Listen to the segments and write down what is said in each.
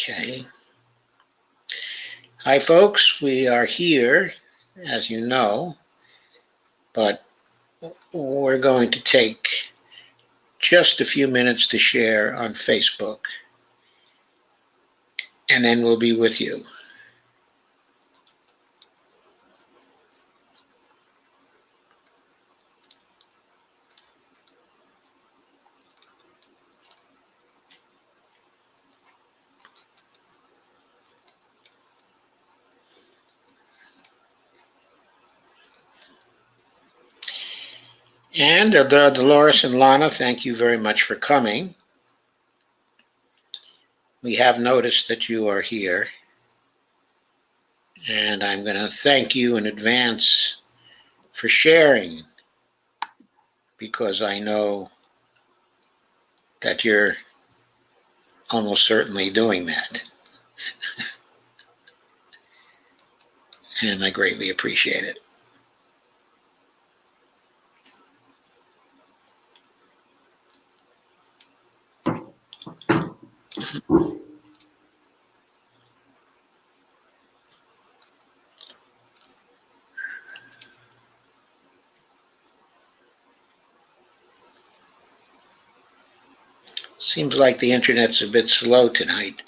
Okay. Hi, folks. We are here, as you know, but we're going to take just a few minutes to share on Facebook, and then we'll be with you. And Dolores and Lana, thank you very much for coming. We have noticed that you are here, and I'm going to thank you in advance for sharing, because I know that you're almost certainly doing that, and I greatly appreciate it. Seems like the internet's a bit slow tonight,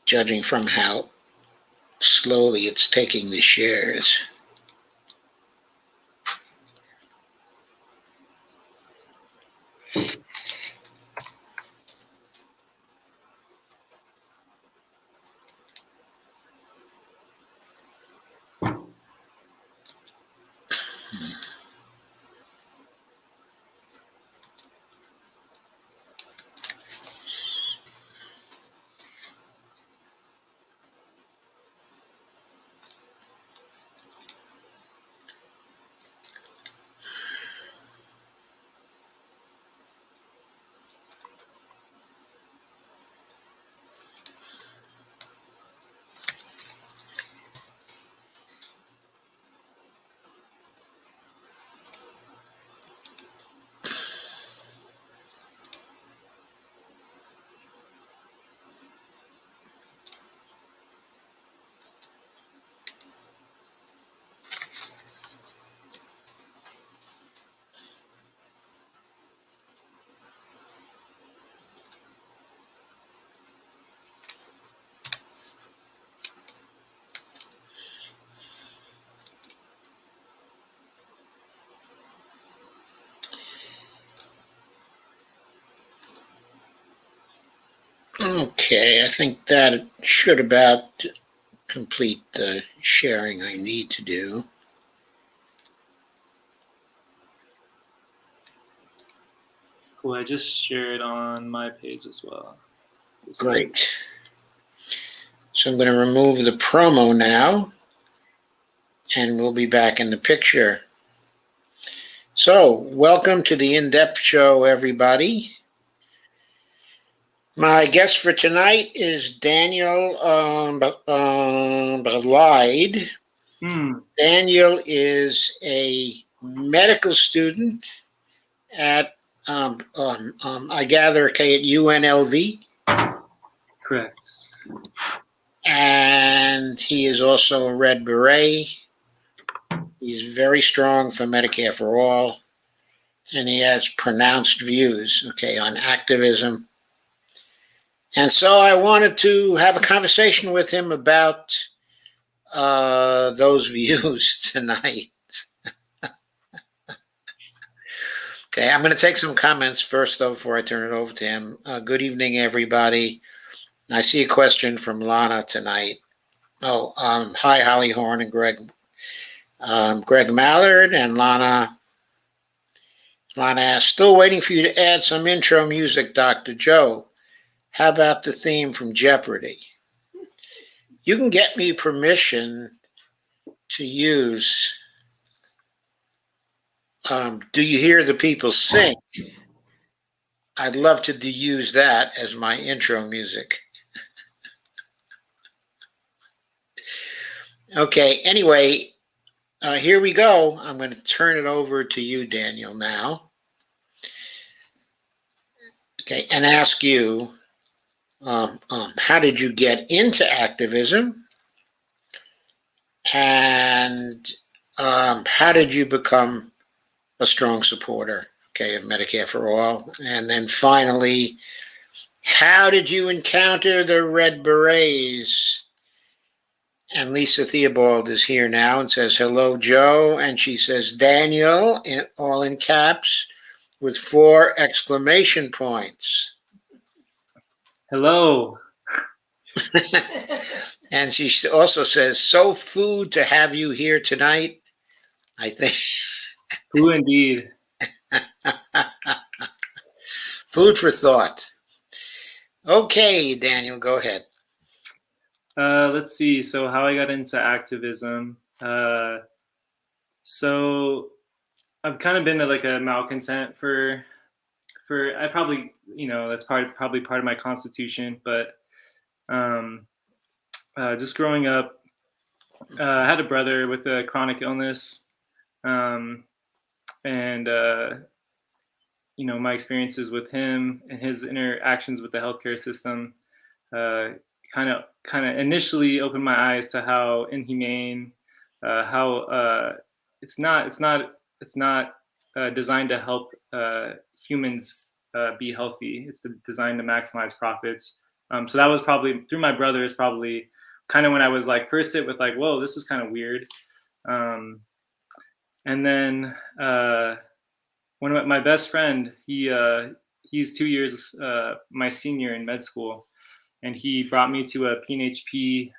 judging from how slowly it's taking the shares. Okay, I think that should about complete the sharing I need to do. Cool, I just shared on my page as well. Great. So I'm going to remove the promo now, and we'll be back in the picture. So, welcome to the In-Depth Show, everybody. My guest for tonight is Daniel Lide. Daniel is a medical student at, I gather, at UNLV. Correct. And he is also a Red Beret. He's very strong for Medicare for All, and he has pronounced views, on activism. And so I wanted to have a conversation with him about those views tonight. Okay, I'm going to take some comments first, though, before I turn it over to him. Good evening, everybody. I see a question from Lana tonight. Hi, Holly Horn and Greg Mallard, and Lana. Lana asked, still waiting for you to add some intro music, Dr. Joe. How about the theme from Jeopardy? You can get me permission to use Do You Hear the People Sing? I'd love to use that as my intro music. Okay, anyway, here we go. I'm going to turn it over to you, Daniel, now. okay, and ask you, how did you get into activism? And how did you become a strong supporter, okay, of Medicare for All? And then finally, how did you encounter the Red Berets? And Lisa Theobald is here now and says, hello, Joe. And she says, Daniel, all in caps, with 4 exclamation points. Hello. And she also says, so food to have you here tonight. I think Who indeed. food for thought. Okay, Daniel, go ahead. Let's see. So how I got into activism. So I've kind of been like a malcontent for I probably, that's probably part of my constitution, but just growing up, I had a brother with a chronic illness, and my experiences with him and his interactions with the healthcare system kind of initially opened my eyes to how inhumane, how it's not designed to help humans be healthy. It's designed to maximize profits. So that was probably through my brother is probably kind of when I was like first hit with like, whoa, this is kind of weird. And then one of my best friend, he's 2 years my senior in med school, and he brought me to a PNHP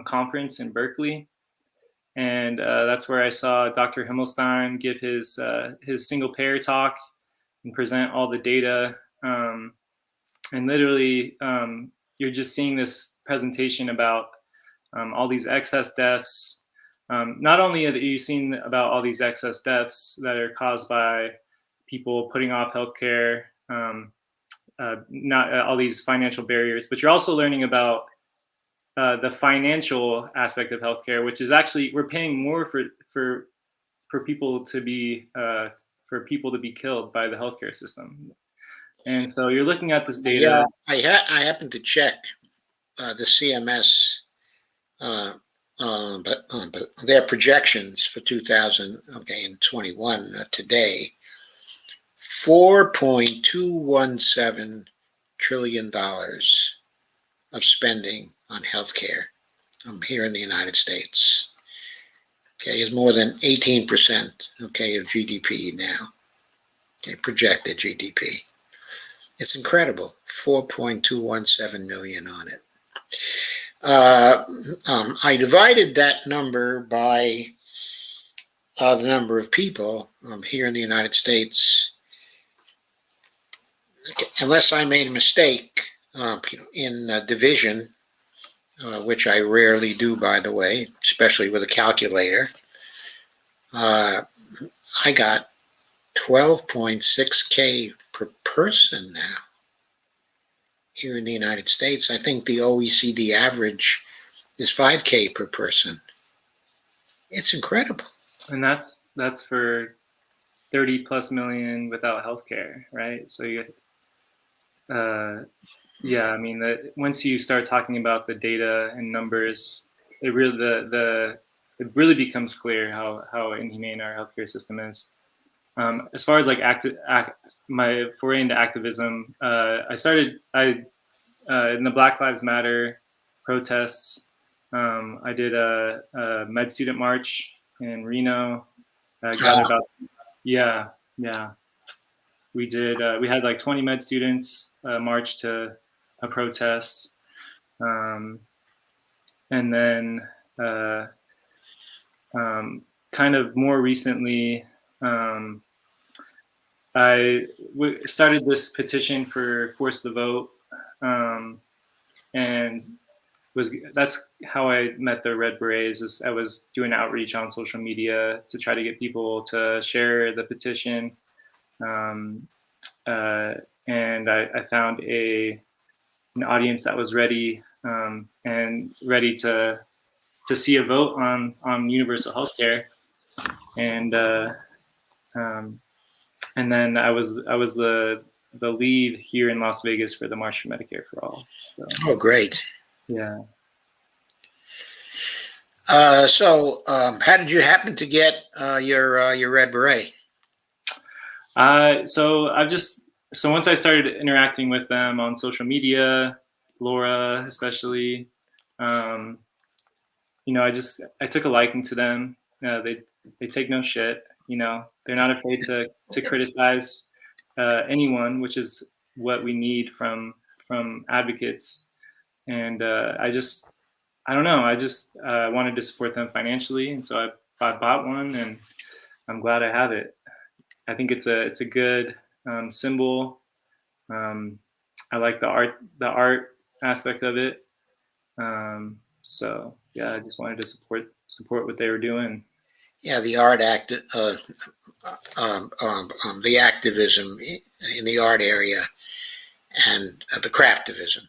conference in Berkeley, and that's where I saw Dr. Himmelstein give his single payer talk and present all the data, and literally you're just seeing this presentation about all these excess deaths. Not only are you seeing about all these excess deaths that are caused by people putting off healthcare, not all these financial barriers, but you're also learning about the financial aspect of healthcare, which is actually we're paying more for people to be killed by the healthcare system. And so you're looking at this data. Yeah, I happened to check the CMS, but their projections for 2021 today, $4.217 trillion of spending on healthcare here in the United States. Okay, is more than 18%, okay, of GDP now. Okay, projected GDP. It's incredible. 4.217 million on it. I divided that number by the number of people here in the United States. Unless I made a mistake in division, which I rarely do, by the way, especially with a calculator, I got 12.6K per person now here in the United States. I think the OECD average is 5K per person. It's incredible. And that's for 30 plus million without healthcare, right? So yeah, I mean, once you start talking about the data and numbers, it really becomes clear how inhumane our healthcare system is. As far as like my foray into activism, I started in the Black Lives Matter protests. I did a med student march in Reno. Yeah. We did. We had like 20 med students march to a protest, and then kind of more recently, I started this petition for force the vote, and that's how I met the Red Berets. I was doing outreach on social media to try to get people to share the petition. And I found an audience that was ready and ready to see a vote on universal healthcare, and then I was the the lead here in Las Vegas for the March for Medicare for All. So, Oh, great. yeah. So, how did you happen to get your Red Beret? So once I started interacting with them on social media, Laura especially, um, I took a liking to them. They take no shit. They're not afraid to criticize anyone, which is what we need from advocates. And I don't know. I just wanted to support them financially, and so I bought one, and I'm glad I have it. I think it's a good symbol. I like the art aspect of it. So yeah, I just wanted to support what they were doing. Yeah, the art act, the activism in the art area, and the craftivism,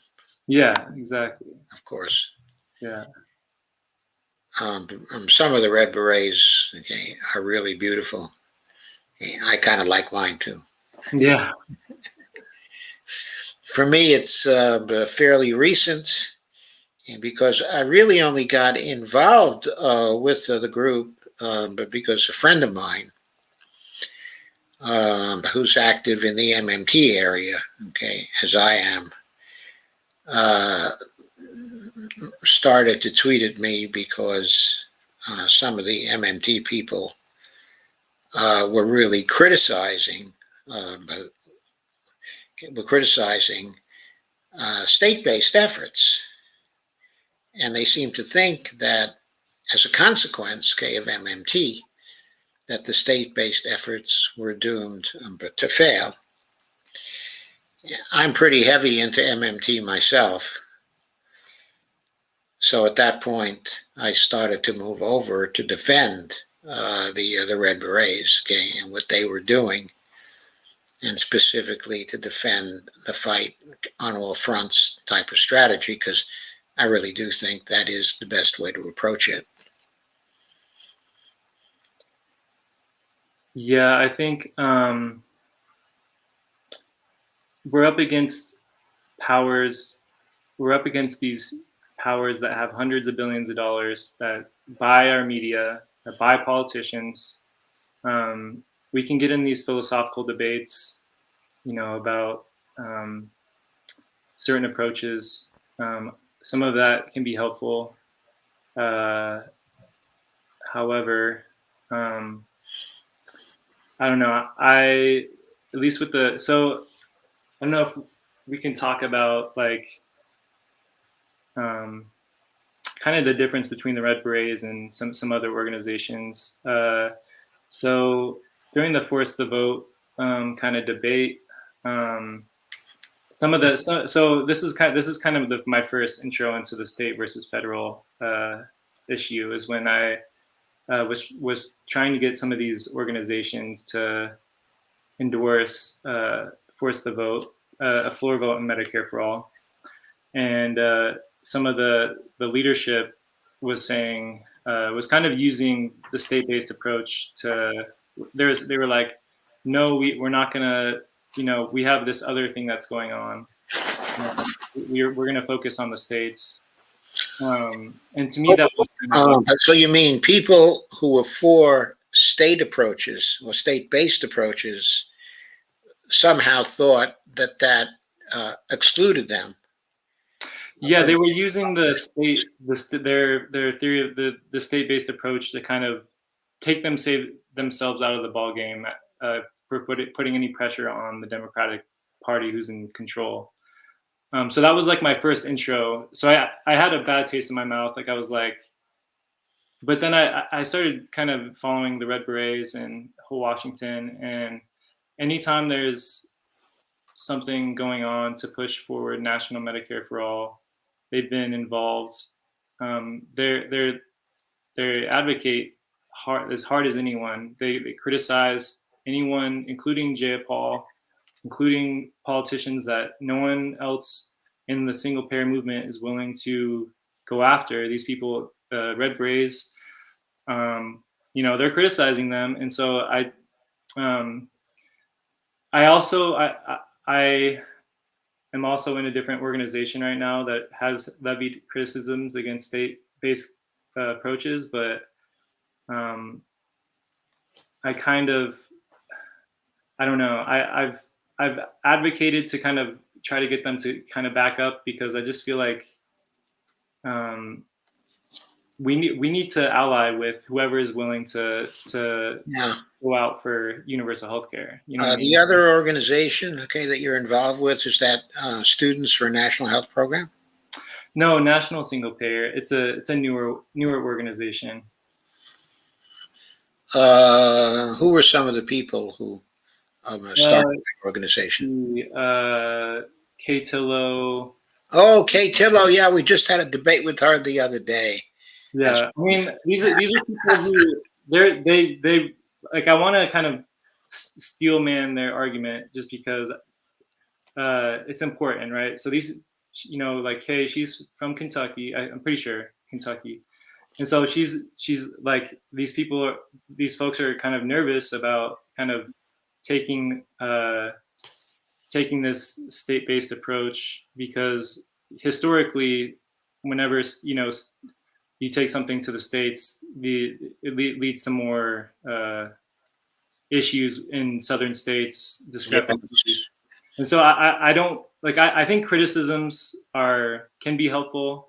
Yeah, exactly. of course. Yeah. Some of the Red Berets, okay, are really beautiful. I kind of like mine too. Yeah. For me, it's fairly recent because I really only got involved with the group, but because a friend of mine who's active in the MMT area, okay, as I am, uh, started to tweet at me because some of the MMT people were really criticizing, uh, were criticizing state-based efforts, and they seem to think that as a consequence, okay, of MMT, that the state-based efforts were doomed to fail. I'm pretty heavy into MMT myself. So at that point, I started to move over to defend the Red Berets, okay, and what they were doing, and specifically to defend the fight on all fronts type of strategy, because I really do think that is the best way to approach it. Yeah, I think we're up against powers. We're up against these powers that have hundreds of billions of dollars that buy our media, that buy politicians. We can get in these philosophical debates, about certain approaches. Some of that can be helpful. However, um, I don't know. At least with I don't know if we can talk about like um, kind of the difference between the Red Berets and some other organizations. So during the Force the Vote kind of debate, um, some of the this is kind of my first intro into the state versus federal issue is when I was trying to get some of these organizations to endorse Force the Vote, a floor vote in Medicare for All, and some of the leadership was saying was kind of using the state-based approach to. They were like, no, we're not gonna, we have this other thing that's going on. We're going to focus on the states. And to me, that was kind of So you mean people who were for state approaches or state-based approaches somehow thought that excluded them? yeah, they were using their theory of the state-based approach to kind of save themselves out of the ball game for putting any pressure on the Democratic Party who's in control. So that was like my first intro. So I had a bad taste in my mouth. Like I was like, but then I started kind of following the Red Berets and whole Washington, and anytime there's something going on to push forward national Medicare for all, they've been involved. They advocate hard as anyone. They criticize anyone, including Jay Paul, including politicians that no one else in the single payer movement is willing to go after. These people, Red Berets, they're criticizing them, and so um, I also I am also in a different organization right now that has levied criticisms against state-based approaches, but um, I kind of, I don't know. I've advocated to kind of try to get them to kind of back up because I just feel like um, we need to ally with whoever is willing to Yeah. go out for universal health care. You know what I mean? The other organization, okay, that you're involved with is that Students for a National Health Program. No, National Single Payer. It's a newer organization. Who were some of the people who Uh, started the organization? Kay Tillow. Oh, Kay Tillow. Yeah, we just had a debate with her the other day. That's Yeah, I mean these are people who they like I want to kind of steel man their argument just because it's important, right? So these, like Kay, she's from Kentucky. I'm pretty sure Kentucky, and so she's like these folks are kind of nervous about kind of taking taking this state-based approach because historically, whenever you take something to the states, leads to more issues in southern states, discrepancies. And so I don't like I think criticisms can be helpful.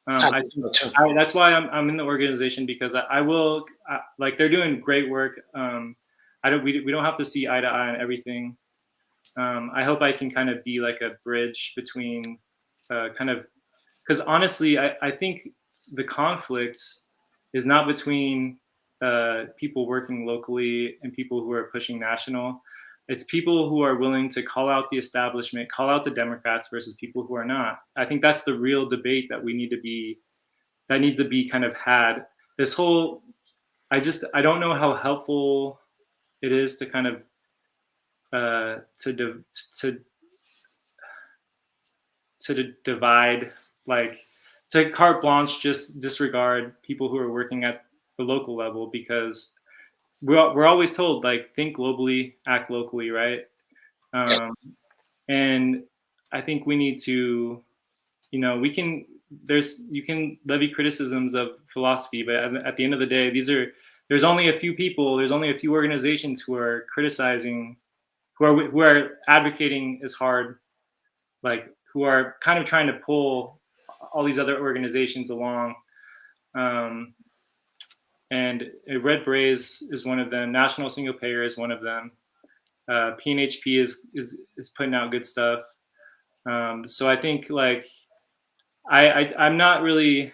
I I think think so too. that's why I'm in the organization because I will like they're doing great work. We don't have to see eye to eye on everything. I hope I can kind of be like a bridge between kind of because honestly, I think the conflict is not between people working locally and people who are pushing national. It's people who are willing to call out the establishment, call out the Democrats versus people who are not. I think that's the real debate that needs to be kind of had. This whole, I don't know how helpful it is to kind of to divide, like to carte blanche just disregard people who are working at the local level because we're always told like think globally, act locally, right? Yeah. um, and I think we need to, we can you can levy criticisms of philosophy, but at the end of the day, there's only a few people, there's only a few organizations who are criticizing, who are advocating as hard, like who are kind of trying to pull all these other organizations along. Um, and Red Berets is one of them. National Single Payer is one of them. PNHP is putting out good stuff. So I think like I'm not really.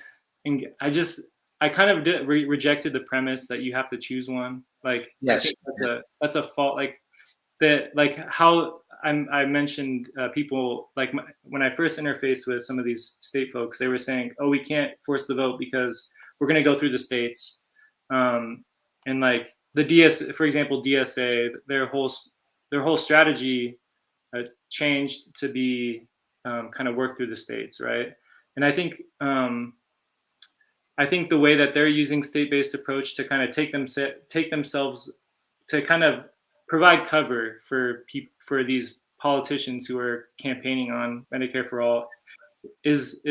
I kind of rejected the premise that you have to choose one. Like I Yes. think that's a fault. Like that, like how I mentioned people like when I first interfaced with some of these state folks, they were saying, "Oh, we can't force the vote because we're going to go through the states," and like the for example, DSA, their whole strategy changed to be kind of work through the states, right? And I think the way that they're using state-based approach to kind of take themselves to kind of provide cover for these politicians who are campaigning on Medicare for all is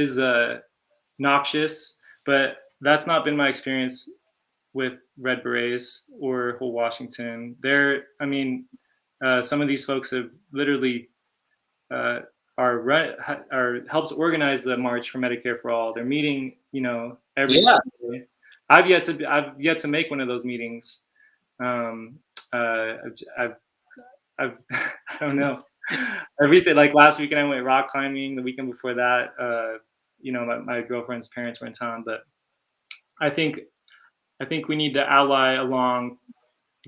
noxious. But that's not been my experience with Red Berets or Whole Washington. I mean, some of these folks have literally uh, are helped organize the March for Medicare for All. They're meeting, every Yeah. Sunday. I've yet to make one of those meetings. Um, I've I don't know. Everything like last weekend I went rock climbing. The weekend before that, my girlfriend's parents were in town. But I think I think we need to ally along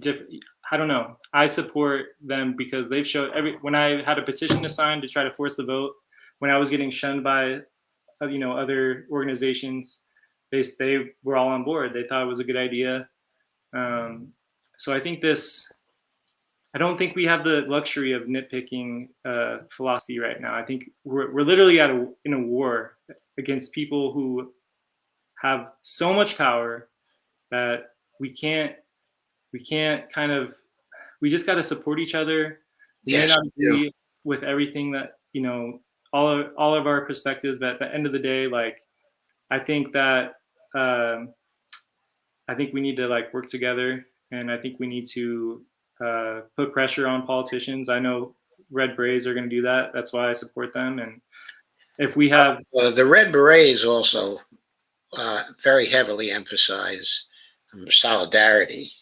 different. I don't know. I support them because they've showed when I had a petition to sign to try to force the vote, when I was getting shunned by other organizations, they were all on board. They thought it was a good idea. Um, so I think I don't think we have the luxury of nitpicking philosophy right now. I think we're literally in a war against people who have so much power that we can't kind of we just got to support each other. May Yes. not We do. agree, with everything that, all of our perspectives, but at the end of the day, like, I think that, I think we need to like work together, and I think we need to put pressure on politicians. I know Red Berets are going to do that. That's why I support them. And if we have, The Red Berets also very heavily emphasize solidarity.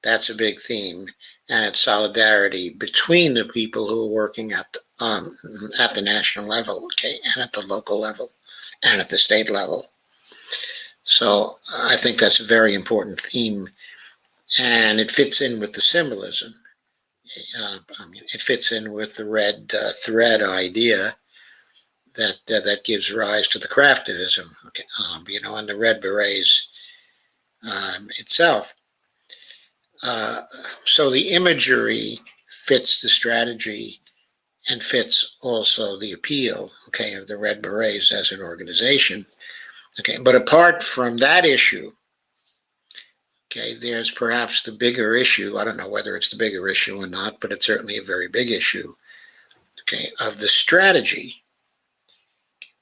That's a big theme, and it's solidarity between the people who are working at the national level, okay, and at the local level, and at the state level. So I think that's a very important theme, and it fits in with the symbolism. It fits in with the red thread idea that gives rise to the craftivism, okay, and the Red Berets itself. So the imagery fits the strategy and fits also the appeal, okay, of the Red Berets as an organization. Okay, but apart from that issue, okay, there's perhaps the bigger issue. I don't know whether it's the bigger issue or not, but it's certainly a very big issue, okay, of the strategy.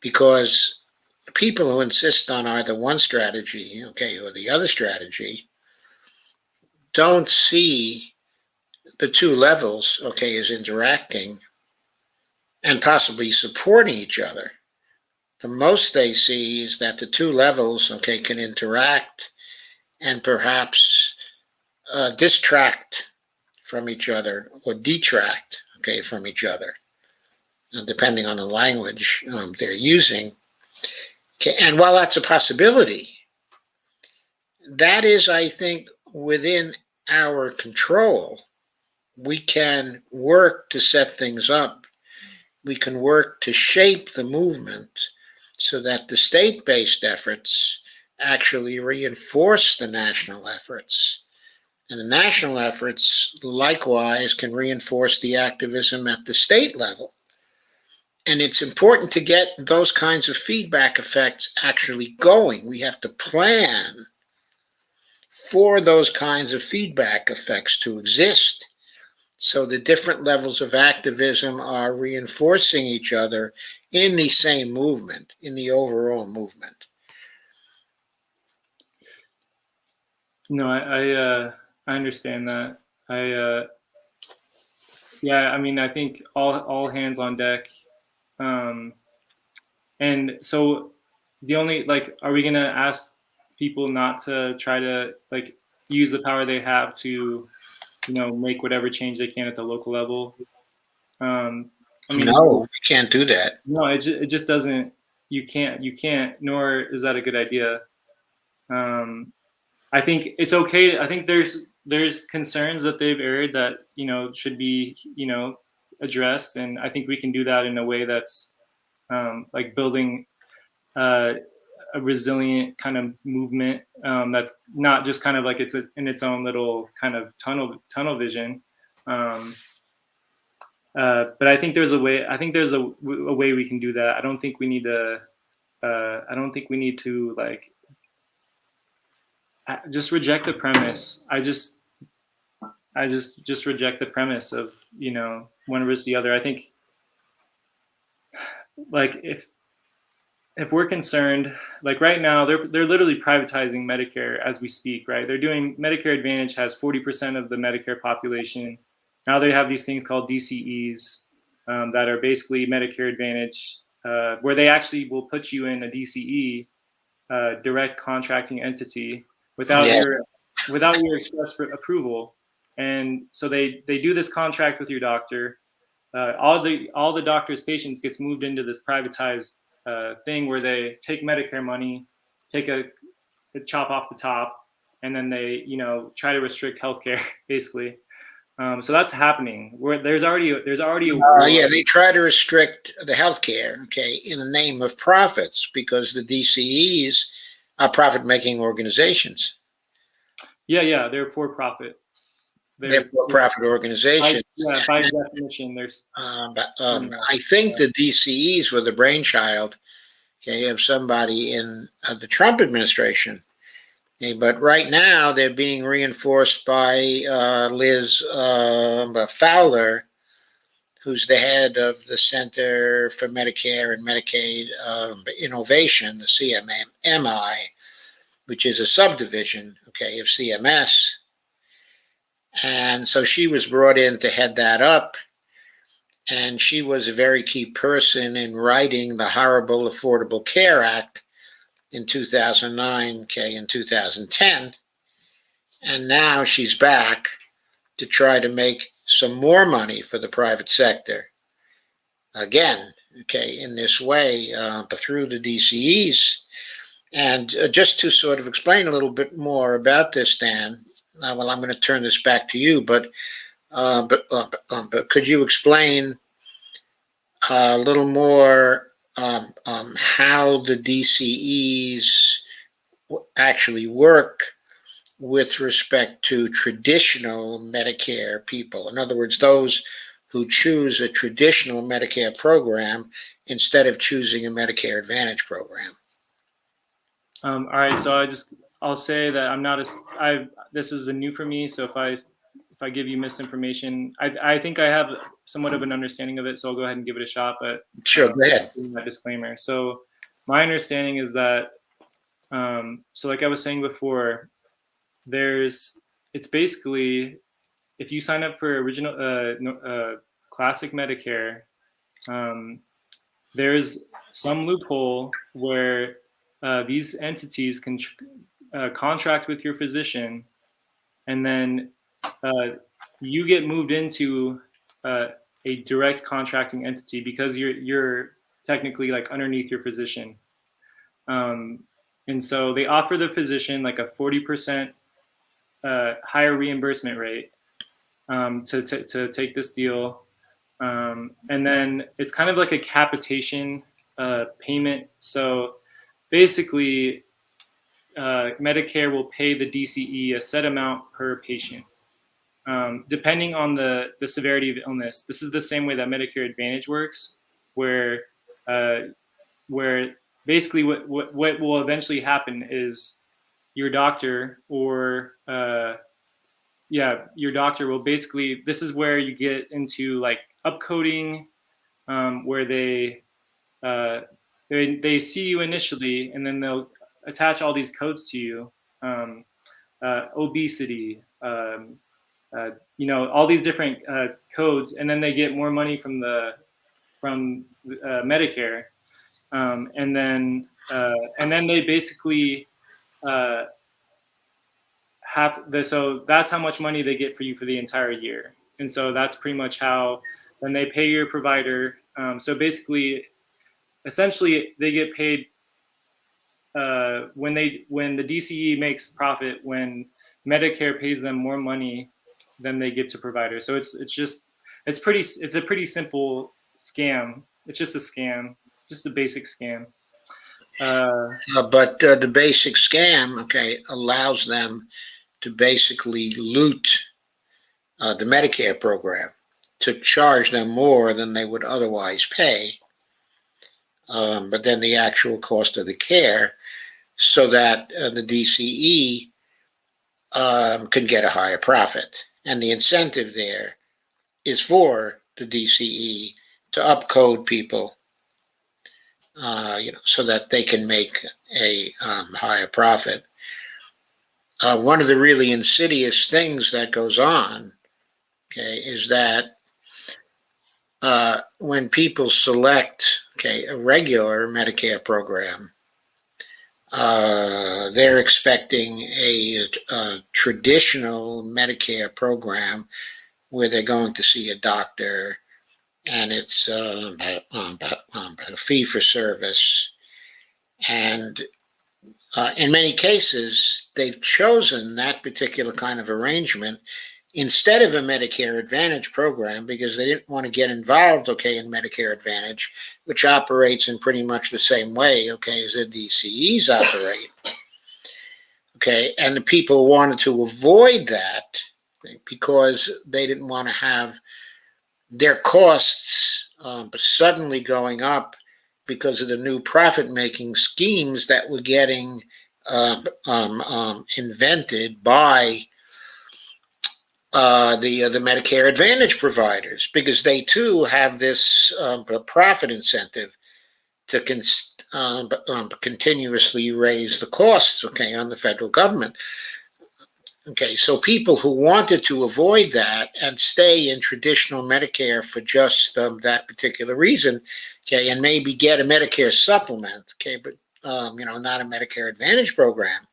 Because people who insist on either one strategy, okay, or the other strategy, don't see the two levels, okay, as interacting and possibly supporting each other. The most they see is that the two levels, okay, can interact and perhaps distract from each other or detract, okay, from each other, depending on the language they're using. Okay, and while that's a possibility, that is, I think, within our control. We can work to set things up. We can work to shape the movement so that the state-based efforts actually reinforce the national efforts. And the national efforts, likewise, can reinforce the activism at the state level. And it's important to get those kinds of feedback effects actually going. We have to plan for those kinds of feedback effects to exist. So the different levels of activism are reinforcing each other in the same movement, in the overall movement. no, I understand that. Yeah, I mean, I think all hands on deck. And so the only, like, are we going to ask people not to try to like use the power they have to, make whatever change they can at the local level? I mean, No, we can't do that. no, it just doesn't. You can't. Nor is that a good idea. I think it's okay. I think there's concerns that they've aired that should be addressed, and I think we can do that in a way that's like building a resilient kind of movement that's not just kind of like it's in its own little kind of tunnel vision. But I think there's a way. I think there's a way we can do that. I don't think we need to. I don't think we need to like just reject the premise. I just reject the premise of one versus the other. I think like if we're concerned, like right now they're literally privatizing Medicare as we speak, right? They're doing Medicare Advantage has 40% of the Medicare population. Now they have these things called DCEs that are basically Medicare Advantage, where they actually will put you in a DCE, direct contracting entity, without your express approval. And so they do this contract with your doctor. All the doctor's patients gets moved into this privatized thing where they take Medicare money, take a chop off the top, and then they try to restrict healthcare basically. So that's happening. Where there's already a war. Yeah, they try to restrict the healthcare, okay, in the name of profits, because the DCEs are profit-making organizations. Yeah, they're for profit. They're for-profit organizations. By definition, there's. I think the DCEs were the brainchild, okay, of somebody in the Trump administration. Okay, but right now they're being reinforced by Liz Fowler, who's the head of the Center for Medicare and Medicaid Innovation, the CMMI, which is a subdivision, okay, of CMS. And so she was brought in to head that up. And she was a very key person in writing the horrible Affordable Care Act in 2009, okay, in 2010. And now she's back to try to make some more money for the private sector. Again, okay, in this way, through the DCEs. And just to sort of explain a little bit more about this, Dan, well, I'm going to turn this back to you, but could you explain a little more how the DCEs actually work with respect to traditional Medicare people? In other words, those who choose a traditional Medicare program instead of choosing a Medicare Advantage program. All right, so I'll say that I'm not this is new for me. So if I give you misinformation, I think I have somewhat of an understanding of it. So I'll go ahead and give it a shot. But sure, go ahead. My disclaimer. So my understanding is that, so like I was saying before, it's basically, if you sign up for original classic Medicare, there's some loophole where these entities can contract with your physician, and then you get moved into a direct contracting entity because you're technically like underneath your physician. And so they offer the physician like a 40% higher reimbursement rate to take this deal. And then it's kind of like a capitation payment. So basically, Medicare will pay the DCE a set amount per patient, depending on the severity of the illness. This is the same way that Medicare Advantage works, where basically what will eventually happen is your doctor your doctor will basically, this is where you get into like upcoding, where they see you initially, and then they'll attach all these codes to you, obesity, all these different codes, and then they get more money from Medicare, and then they basically so that's how much money they get for you for the entire year. And so that's pretty much how, when they pay your provider. So basically, essentially, they get paid when the DCE makes profit, when Medicare pays them more money than they give to providers. So it's a pretty simple scam. It's just a scam, just a basic scam. But the basic scam, okay, allows them to basically loot the Medicare program, to charge them more than they would otherwise pay, but then the actual cost of the care, so that the DCE can get a higher profit. And the incentive there is for the DCE to upcode people, so that they can make a higher profit. One of the really insidious things that goes on, okay, is that when people select, okay, a regular Medicare program, they're expecting a traditional Medicare program where they're going to see a doctor, and it's a fee for service. And in many cases, they've chosen that particular kind of arrangement instead of a Medicare Advantage program because they didn't want to get involved, okay, in Medicare Advantage, which operates in pretty much the same way, okay, as the DCEs operate. Okay, and the people wanted to avoid that because they didn't want to have their costs suddenly going up because of the new profit-making schemes that were getting invented by the Medicare Advantage providers, because they too have this profit incentive to continuously raise the costs, okay, on the federal government. Okay, so people who wanted to avoid that and stay in traditional Medicare for just that particular reason, okay, and maybe get a Medicare supplement, okay, but not a Medicare Advantage program,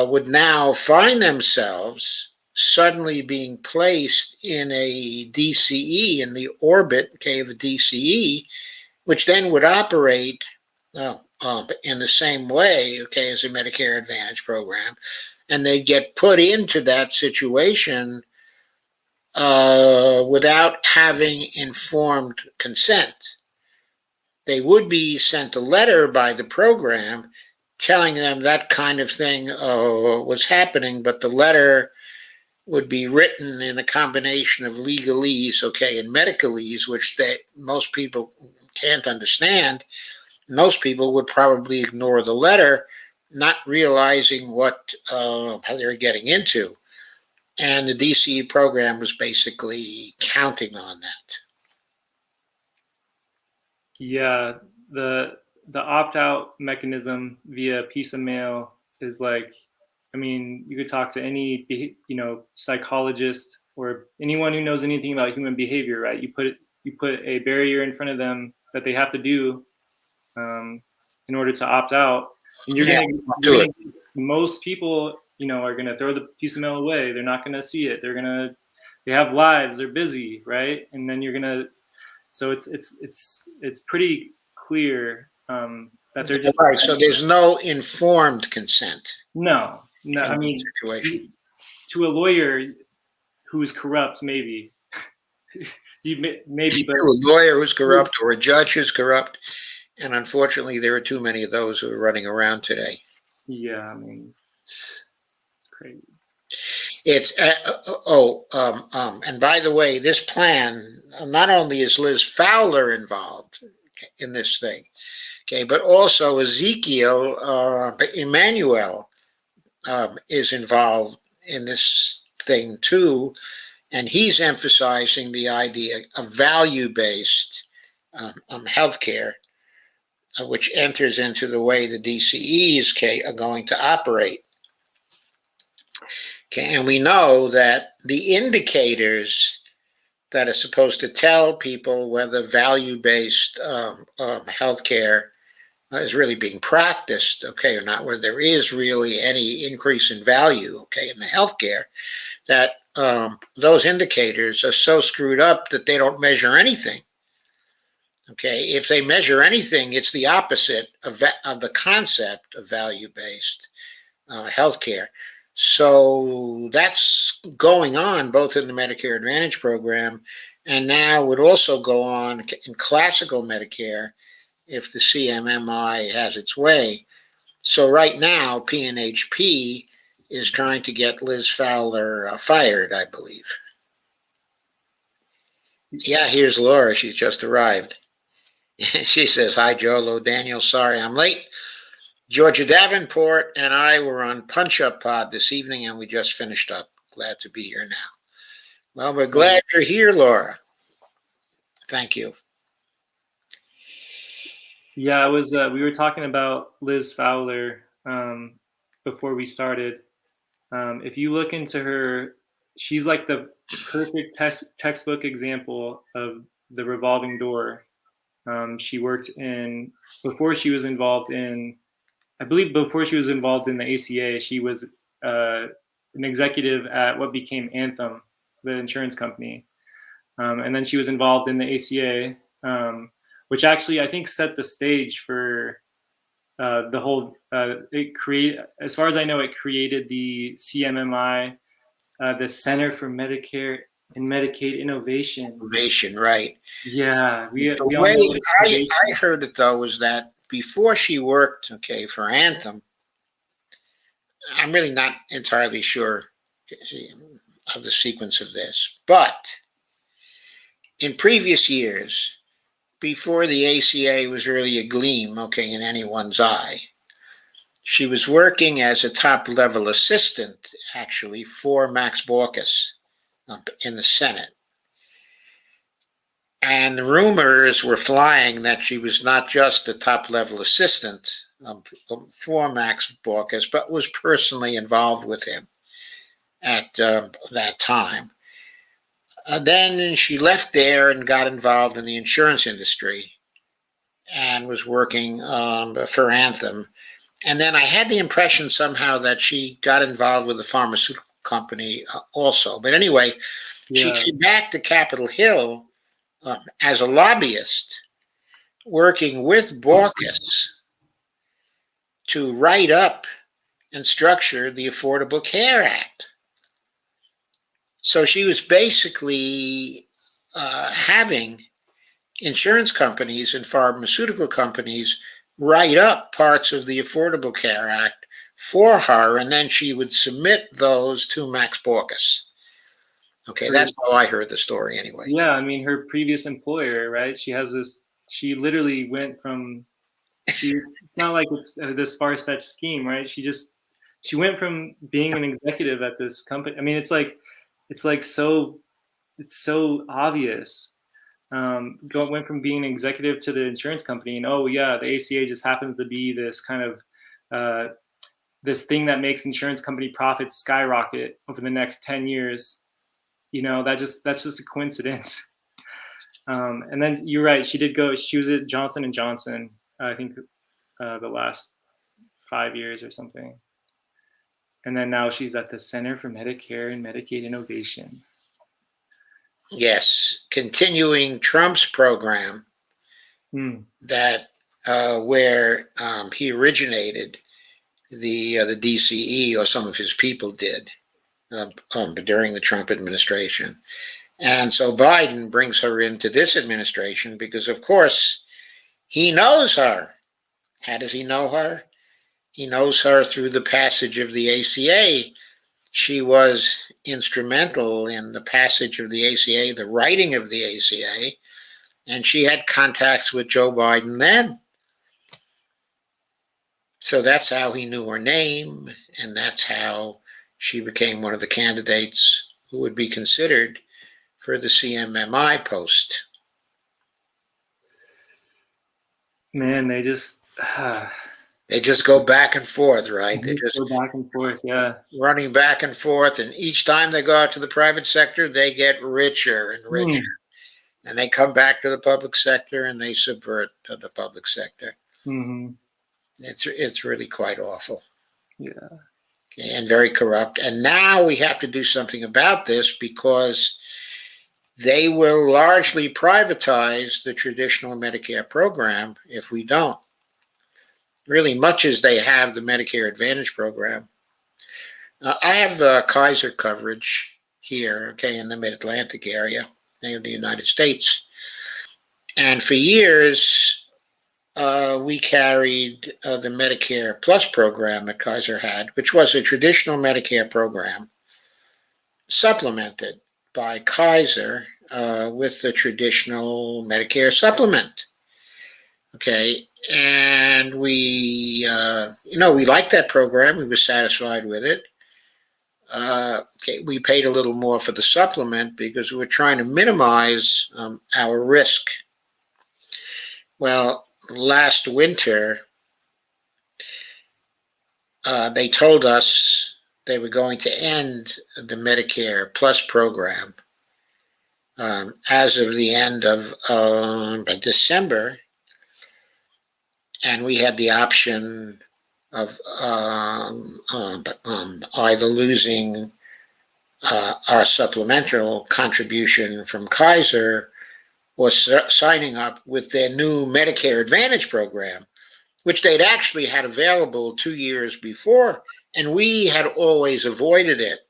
would now find themselves suddenly being placed in a DCE, in the orbit, okay, of a DCE, which then would operate in the same way, okay, as a Medicare Advantage program, and they get put into that situation without having informed consent. They would be sent a letter by the program telling them that kind of thing was happening, but the letter would be written in a combination of legalese, okay, and medicalese, which most people can't understand. Most people would probably ignore the letter, not realizing what how they were getting into. And the DCE program was basically counting on that. Yeah, the opt-out mechanism via piece of mail is like, I mean, you could talk to any psychologist or anyone who knows anything about human behavior, right? You put a barrier in front of them that they have to do in order to opt out, and you're gonna most people, are gonna throw the piece of mail away. They're not gonna see it. They have lives. They're busy, right? And then you're gonna. So it's pretty clear that they're just right. So there's no informed consent. No. I mean, situation. To a lawyer who's corrupt, maybe. Maybe, but a lawyer who's corrupt or a judge who's corrupt, and unfortunately, there are too many of those who are running around today. Yeah, I mean, it's crazy. It's and by the way, this plan, not only is Liz Fowler involved in this thing, okay, but also Ezekiel Emmanuel is involved in this thing too, and he's emphasizing the idea of value-based healthcare, which enters into the way the DCEs are going to operate. Okay, and we know that the indicators that are supposed to tell people whether value-based healthcare is really being practiced, okay, or not, where there is really any increase in value, okay, in the healthcare, that those indicators are so screwed up that they don't measure anything. Okay, if they measure anything, it's the opposite of the concept of value-based healthcare. So that's going on both in the Medicare Advantage program and now would also go on in classical Medicare if the CMMI has its way. So right now, PNHP is trying to get Liz Fowler fired, I believe. Yeah, here's Laura. She's just arrived. She says, "Hi, Joe. Hello, Daniel. Sorry I'm late. Georgia Davenport and I were on Punch Up Pod this evening, and we just finished up. Glad to be here now." Well, we're glad you're here, Laura. Thank you. Yeah, we were talking about Liz Fowler before we started. If you look into her, she's like the perfect textbook example of the revolving door. She worked before she was involved in, I believe before she was involved in the ACA, she was an executive at what became Anthem, the insurance company. And then she was involved in the ACA, which actually I think set the stage for the whole. As far as I know, it created the CMMI, the Center for Medicare and Medicaid Innovation. Innovation, right? Yeah, the way I heard it though was that before she worked, okay, for Anthem, I'm really not entirely sure of the sequence of this, but in previous years, before the ACA was really a gleam, okay, in anyone's eye, She was working as a top-level assistant, actually, for Max Baucus in the Senate. And rumors were flying that she was not just a top-level assistant for Max Baucus, but was personally involved with him at that time. Then she left there and got involved in the insurance industry and was working for Anthem. And then I had the impression somehow that she got involved with the pharmaceutical company also. But anyway, she came back to Capitol Hill as a lobbyist, working with Baucus to write up and structure the Affordable Care Act. So she was basically having insurance companies and pharmaceutical companies write up parts of the Affordable Care Act for her, and then she would submit those to Max Baucus. Okay, that's how I heard the story anyway. Yeah, I mean, her previous employer, right? She literally went from, it's not like it's this far-fetched scheme, right? She went from being an executive at this company. I mean, it's so obvious. Went from being an executive to the insurance company, and oh yeah, the ACA just happens to be this kind of this thing that makes insurance company profits skyrocket over the next 10 years. That's just a coincidence. And then you're right, she was at Johnson & Johnson, I think the last 5 years or something. And then now she's at the Center for Medicare and Medicaid Innovation. Yes, continuing Trump's program that where he originated the DCE, or some of his people did during the Trump administration. And so Biden brings her into this administration because, of course, he knows her. How does he know her? He knows her through the passage of the ACA. She was instrumental in the passage of the ACA, the writing of the ACA, and she had contacts with Joe Biden then. So that's how he knew her name, and that's how she became one of the candidates who would be considered for the CMMI post. Man, they just go back and forth, right? They just go back and forth, yeah. Running back and forth, and each time they go out to the private sector, they get richer and richer. And they come back to the public sector and they subvert the public sector. Mm-hmm. It's really quite awful. Yeah. And very corrupt. And now we have to do something about this because they will largely privatize the traditional Medicare program if we don't. Really, much as they have the Medicare Advantage program. I have Kaiser coverage here, okay, in the Mid-Atlantic area of the United States. And for years, we carried the Medicare Plus program that Kaiser had, which was a traditional Medicare program, supplemented by Kaiser with the traditional Medicare supplement. Okay, and we liked that program. We were satisfied with it. We paid a little more for the supplement because we were trying to minimize our risk. Well, last winter, they told us they were going to end the Medicare Plus program as of the end of December. And we had the option of either losing our supplemental contribution from Kaiser or signing up with their new Medicare Advantage program, which they'd actually had available 2 years before. And we had always avoided it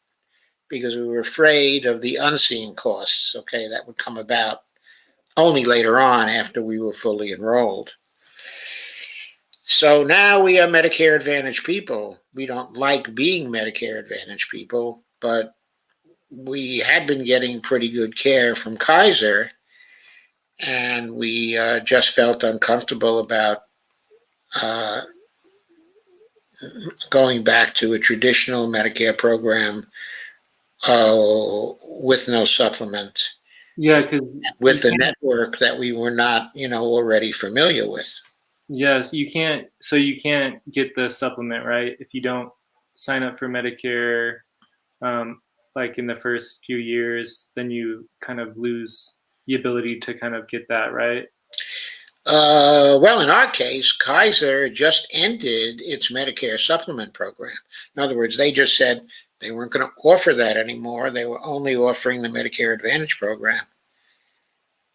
because we were afraid of the unseen costs, okay, that would come about only later on after we were fully enrolled. So now we are Medicare Advantage people. We don't like being Medicare Advantage people, but we had been getting pretty good care from Kaiser, and we just felt uncomfortable about going back to a traditional Medicare program with no supplement, Yeah, because with a network that we were not, already familiar with. yes, you can't. So you can't get the supplement, right? If you don't sign up for Medicare, um, like in the first few years, then you kind of lose the ability to kind of get that, right? Well, in our case, Kaiser just ended its Medicare supplement program. In other words, they just said they weren't going to offer that anymore. They were only offering the Medicare Advantage program,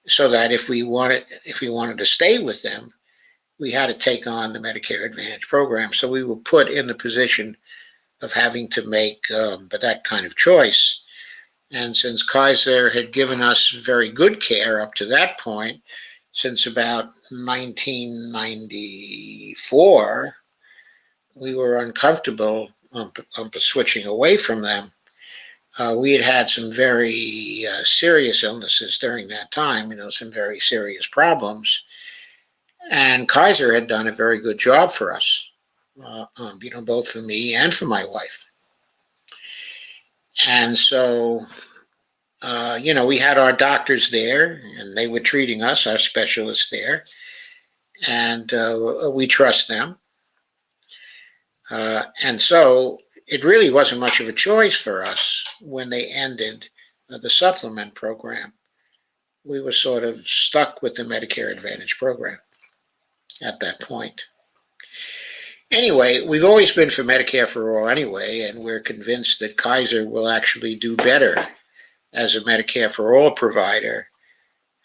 so that if we wanted to stay with them, we had to take on the Medicare Advantage program. So we were put in the position of having to make that kind of choice. And since Kaiser had given us very good care up to that point, since about 1994, we were uncomfortable switching away from them. We had had some very serious illnesses during that time, some very serious problems. And Kaiser had done a very good job for us, both for me and for my wife. And so, we had our doctors there, and they were treating us, our specialists there, and we trust them. And so it really wasn't much of a choice for us when they ended the supplement program. We were sort of stuck with the Medicare Advantage program at that point. Anyway, we've always been for Medicare for all anyway, and we're convinced that Kaiser will actually do better as a Medicare for all provider,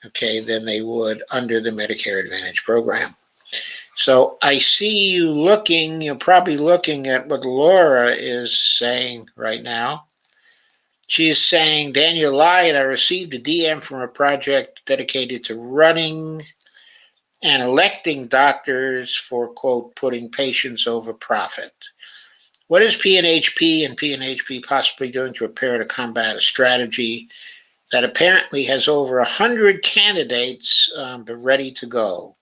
okay, than they would under the Medicare Advantage program. So I see you're probably looking at what Laura is saying right now. She's saying, Daniel Lide, I received a DM from a project dedicated to running and electing doctors for, quote, putting patients over profit. What is PNHP and PNHP possibly doing to prepare to combat a strategy that apparently has over 100 candidates ready to go?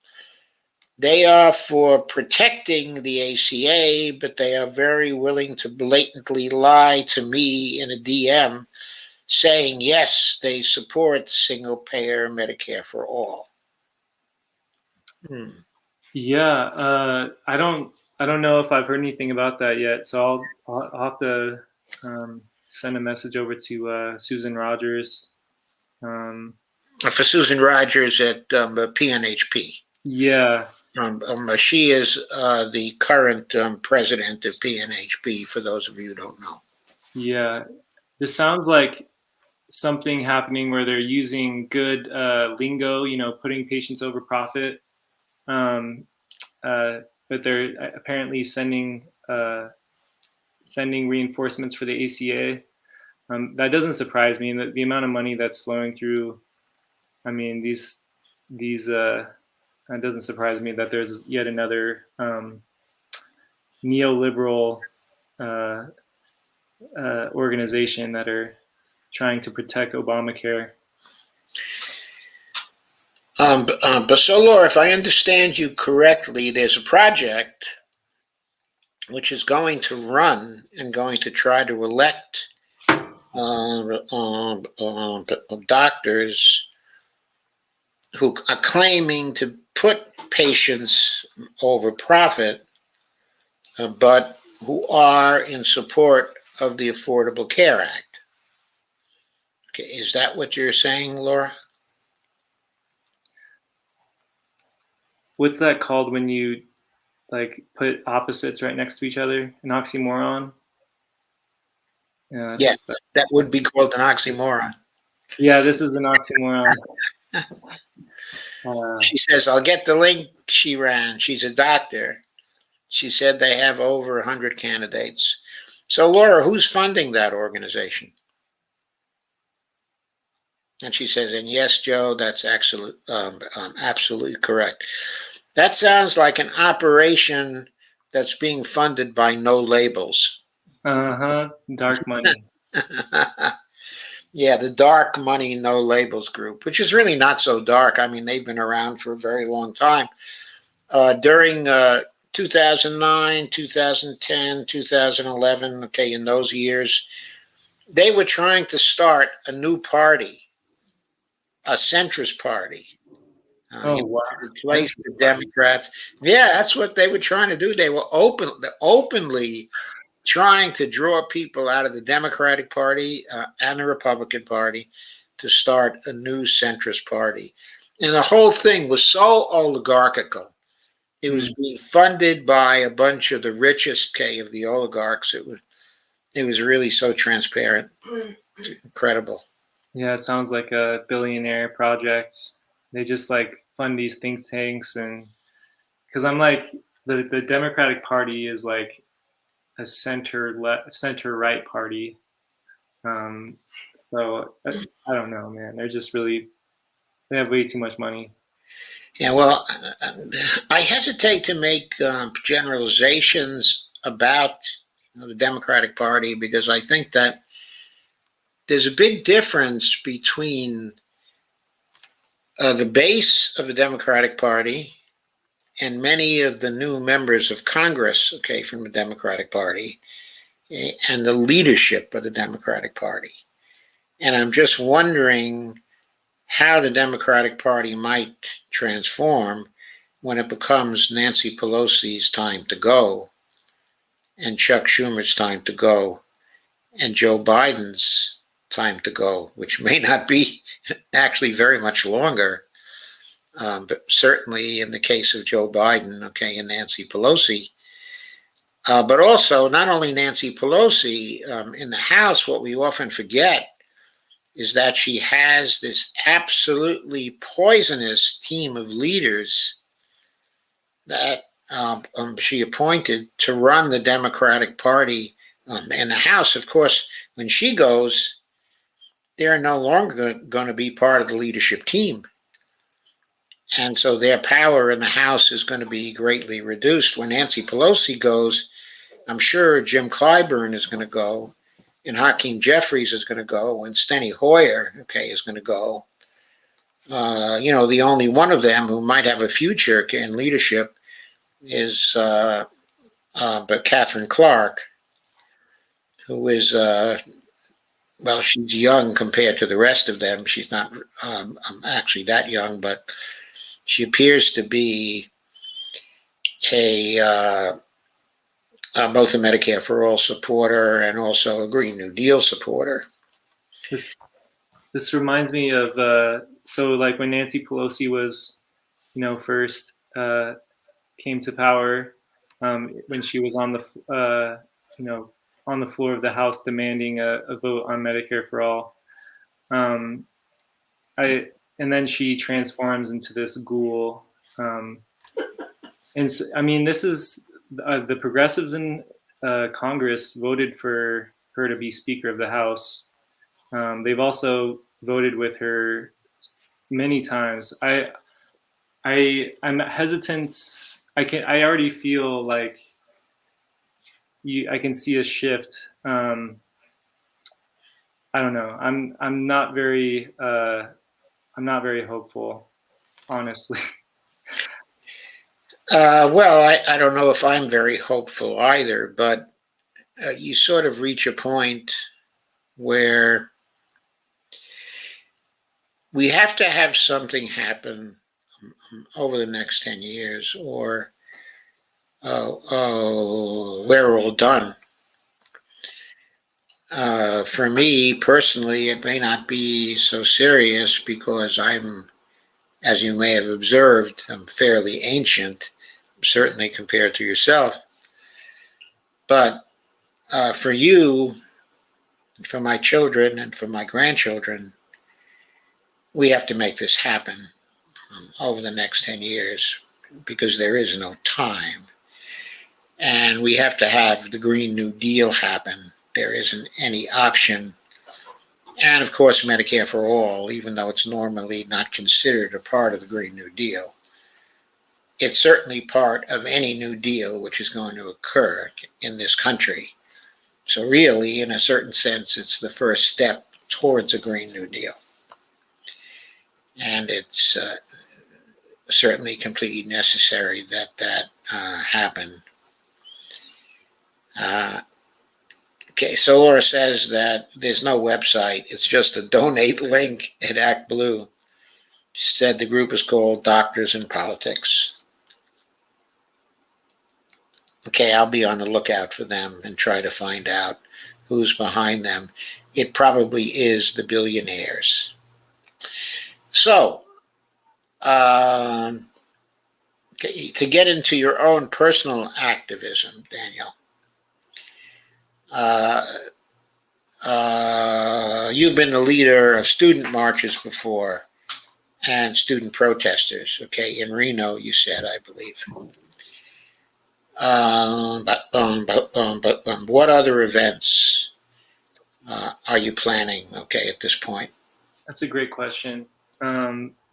They are for protecting the ACA, but they are very willing to blatantly lie to me in a DM saying, yes, they support single-payer Medicare for all. Yeah, I don't know if I've heard anything about that yet. So I'll have to send a message over to Susan Rogers. For Susan Rogers at PNHP. Yeah. She is the current president of PNHP, for those of you who don't know. Yeah. This sounds like something happening where they're using good lingo, putting patients over profit. But they're apparently sending reinforcements for the ACA. That doesn't surprise me. The amount of money that's flowing through, I mean, these it doesn't surprise me that there's yet another neoliberal organization that are trying to protect Obamacare. But so, Laura, if I understand you correctly, there's a project which is going to run and going to try to elect doctors who are claiming to put patients over profit, but who are in support of the Affordable Care Act. Okay, is that what you're saying, Laura? What's that called when you like put opposites right next to each other? An oxymoron? Yeah, that would be called an oxymoron. Yeah, this is an oxymoron. She says, I'll get the link she ran. She's a doctor. She said they have over 100 candidates. So, Laura, who's funding that organization? And she says, and yes, Joe, that's absolutely correct. That sounds like an operation that's being funded by no labels. Dark money. Yeah, the Dark Money No Labels group, which is really not so dark. I mean, they've been around for a very long time. During 2009, 2010, 2011, okay, in those years, they were trying to start a new party, a centrist party, Oh wow, to replace century the party. Democrats. Yeah, that's what they were trying to do. They were openly trying to draw people out of the Democratic Party and the Republican Party to start a new centrist party. And the whole thing was so oligarchical. It was Mm. being funded by a bunch of the richest of the oligarchs. It was really so transparent. Incredible. Yeah, it sounds like a billionaire project. They just like fund these think tanks, and because I'm like the Democratic Party is like a center right party. Um, so I don't know, man. They're just really they have way too much money. Yeah, well, I hesitate to make generalizations about the Democratic Party because I think that there's a big difference between the base of the Democratic Party and many of the new members of Congress, okay, from the Democratic Party, and the leadership of the Democratic Party. And I'm just wondering how the Democratic Party might transform when it becomes Nancy Pelosi's time to go and Chuck Schumer's time to go and Joe Biden's time to go, which may not be actually very much longer. But certainly in the case of Joe Biden, okay, and Nancy Pelosi, but also not only Nancy Pelosi in the House, what we often forget is that she has this absolutely poisonous team of leaders that she appointed to run the Democratic Party in the House. Of course, when she goes, they're no longer going to be part of the leadership team. And so their power in the House is going to be greatly reduced. When Nancy Pelosi goes, I'm sure Jim Clyburn is going to go, and Hakeem Jeffries is going to go, and Steny Hoyer, okay, is going to go. The only one of them who might have a future in leadership is but Catherine Clark, who is she's young compared to the rest of them. She's not actually that young, but she appears to be a both a Medicare for All supporter and also a Green New Deal supporter. This this reminds me of so like when Nancy Pelosi was, first came to power, when she was on the on the floor of the House demanding a vote on Medicare for all. Um, I and then she transforms into this ghoul. And I mean, this is the progressives in Congress voted for her to be Speaker of the House. They've also voted with her many times. I'm hesitant. I already feel like I can see a shift. I don't know. I'm not very hopeful, honestly. I don't know if I'm very hopeful either, but you sort of reach a point where we have to have something happen over the next 10 years or we're all done. For me personally, it may not be so serious because as you may have observed, I'm fairly ancient, certainly compared to yourself. But for you, for my children, and for my grandchildren, we have to make this happen over the next 10 years because there is no time. And we have to have the Green New Deal happen. There isn't any option. And of course, Medicare for all, even though it's normally not considered a part of the Green New Deal. It's certainly part of any New Deal which is going to occur in this country. So really, in a certain sense, it's the first step towards a Green New Deal. And it's certainly completely necessary that happen. Okay, so Laura says that there's no website. It's just a donate link at Act Blue. She said the group is called Doctors in Politics. Okay, I'll be on the lookout for them and try to find out who's behind them. It probably is the billionaires. So, okay, to get into your own personal activism, Daniel, you've been the leader of student marches before and student protesters, okay, in Reno, you said, I believe. What other events are you planning, okay, at this point? That's a great question.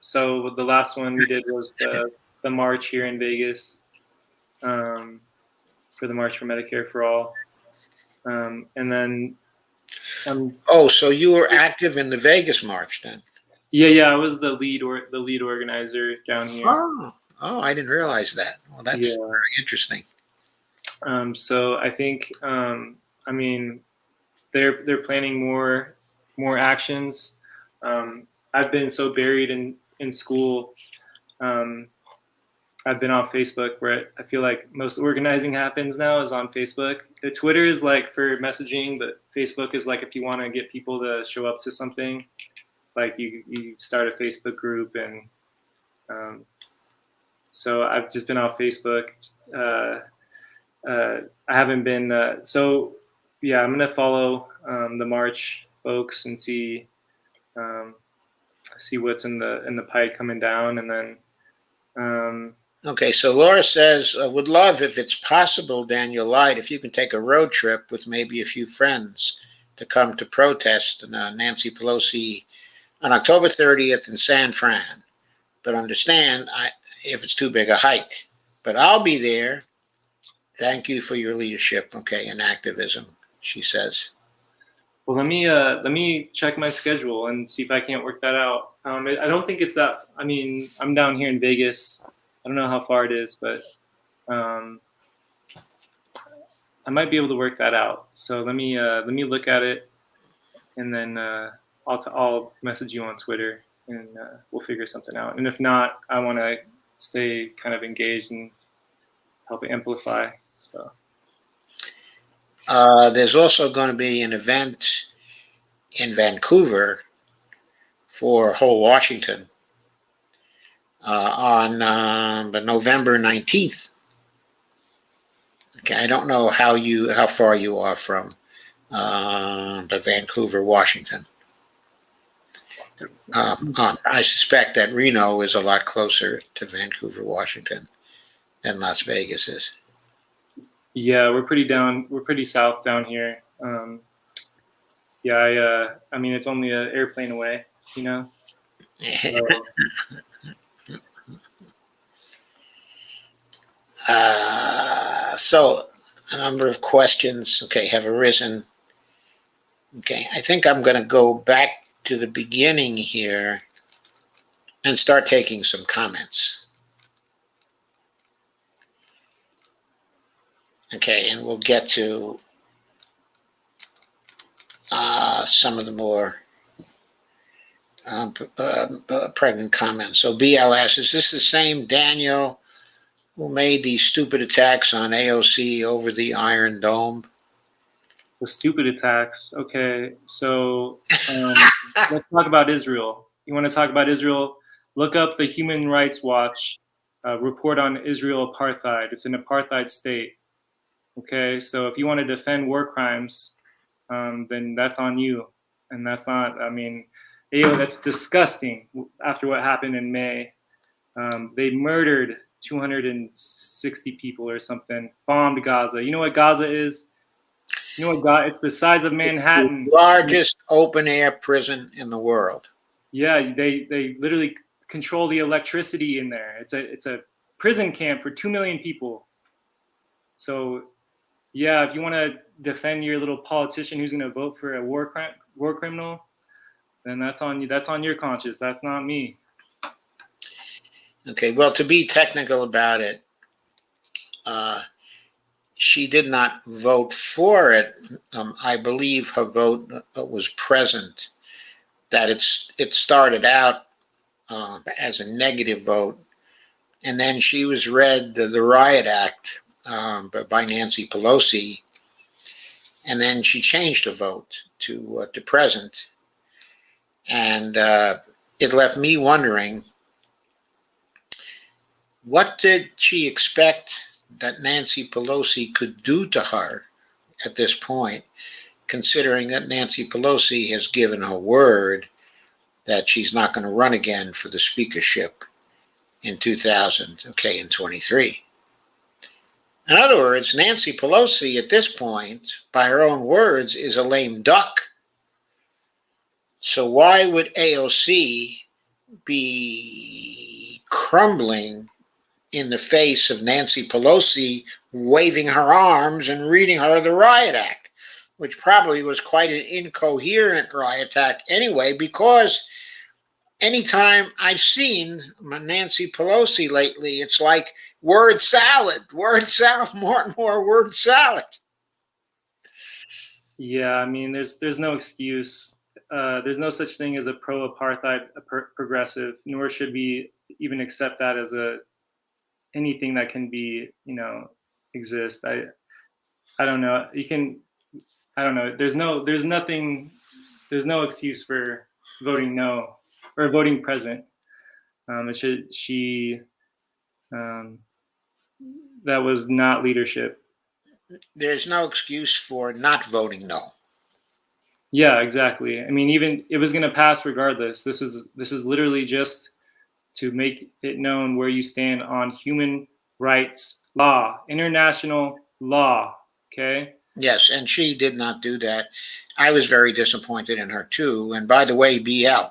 So the last one we did was the march here in Vegas, for the March for Medicare for All. And then Oh, so you were active in the Vegas March then? yeah, I was the lead organizer down here. Oh, I didn't realize that. Well, that's very interesting. So I think I mean they're planning more actions. I've been so buried in school. I've been off Facebook, where I feel like most organizing happens now is on Facebook. Twitter is like for messaging, but Facebook is like if you want to get people to show up to something, like you start a Facebook group. And so I've just been off Facebook. I haven't been so yeah, I'm gonna follow the March folks and see what's in the pipe coming down. And then okay, so Laura says, would love, if it's possible, Daniel Lide, if you can take a road trip with maybe a few friends to come to protest Nancy Pelosi on October 30th in San Fran. But understand, if it's too big a hike. But I'll be there. Thank you for your leadership, okay, and activism, she says. Well, let me check my schedule and see if I can't work that out. I don't think it's that. I mean, I'm down here in Vegas. I don't know how far it is, but I might be able to work that out. So let me look at it, and then I'll message you on Twitter, and we'll figure something out. And if not, I want to stay kind of engaged and help amplify. So there's also going to be an event in Vancouver for whole Washington on November 19th. Okay, I don't know how far you are from Vancouver, Washington. I suspect that Reno is a lot closer to Vancouver, Washington than Las Vegas is. Yeah, we're pretty south down here. Yeah, I mean, it's only an airplane away, you know. So a number of questions, okay, have arisen. Okay, I think I'm going to go back to the beginning here and start taking some comments. Okay, and we'll get to some of the more pregnant comments. So BLS, is this the same Daniel who made these stupid attacks on AOC over the Iron Dome? The stupid attacks. Okay, so let's talk about Israel. You want to talk about Israel? Look up the Human Rights Watch report on Israel apartheid. It's an apartheid state. Okay, so if you want to defend war crimes, then that's on you. And that's not, I mean, that's disgusting. After what happened in May, they murdered 260 people or something, bombed Gaza. You know what Gaza is? You know what, it's the size of Manhattan. It's the largest open air prison in the world. Yeah, they literally control the electricity in there. It's a prison camp for 2 million people. So yeah, if you want to defend your little politician who's going to vote for a war criminal, then that's on you. That's on your conscience. That's not me. Okay, well, to be technical about it, she did not vote for it. I believe her vote was present. That it started out as a negative vote, and then she was read the Riot Act by Nancy Pelosi, and then she changed her vote to present, and it left me wondering, what did she expect that Nancy Pelosi could do to her at this point, considering that Nancy Pelosi has given her word that she's not going to run again for the speakership in 2023. In other words, Nancy Pelosi at this point, by her own words, is a lame duck. So why would AOC be crumbling in the face of Nancy Pelosi waving her arms and reading her the Riot Act, which probably was quite an incoherent Riot Act anyway, because anytime I've seen Nancy Pelosi lately, it's like word salad, more and more word salad. Yeah, I mean, there's no excuse. There's no such thing as a pro-apartheid progressive, nor should we even accept that as anything that can be, exist. I don't know. I don't know. There's no excuse for voting no or voting present. That was not leadership. There's no excuse for not voting no. Yeah, exactly. I mean, even it was going to pass regardless. This is literally just to make it known where you stand on human rights law, international law. Okay. Yes, and she did not do that. I was very disappointed in her too. And by the way, BL,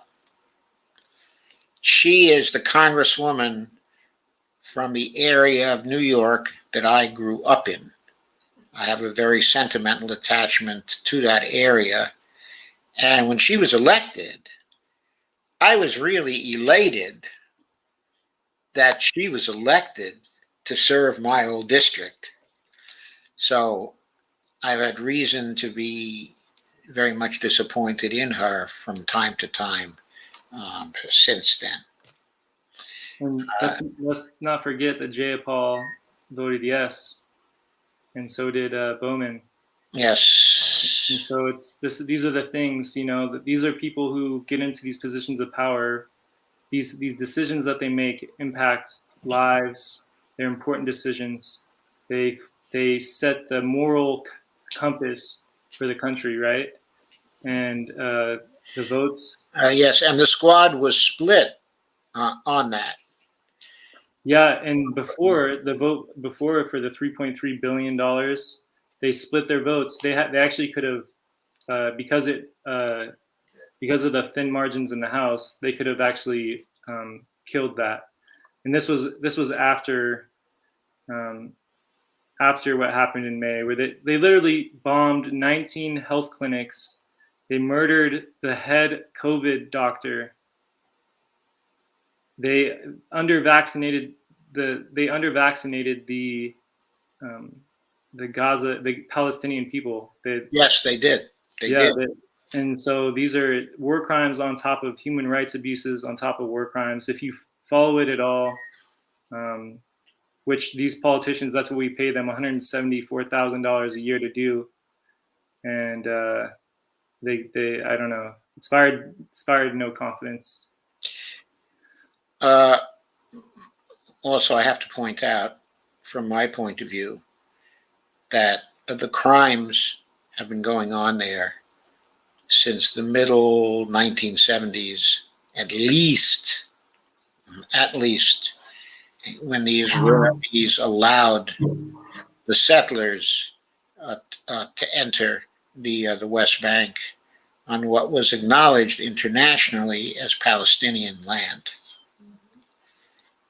she is the congresswoman from the area of New York that I grew up in. I have a very sentimental attachment to that area. And when she was elected, I was really elated that she was elected to serve my old district. So I've had reason to be very much disappointed in her from time to time since then. And let's not forget that Jayapal voted yes, and so did Bowman. Yes. And so these are the things, that these are people who get into these positions of power. These decisions that they make impact lives. They're important decisions. They set the moral compass for the country, right? And the votes. Yes, and the squad was split on that. Yeah, and before for the $3.3 billion, they split their votes. They actually could have, because of the thin margins in the House, they could have actually killed that. And this was after what happened in May, where they literally bombed 19 health clinics. They murdered the head COVID doctor. They under-vaccinated the Palestinian people. Yes, they did. They did. And so these are war crimes on top of human rights abuses on top of war crimes. If you follow it at all, which these politicians, that's what we pay them, $174,000 a year to do, and they I don't know, inspired no confidence. Also, I have to point out, from my point of view, that the crimes have been going on there since the middle 1970s, at least, when the Israelis allowed the settlers to enter the West Bank on what was acknowledged internationally as Palestinian land.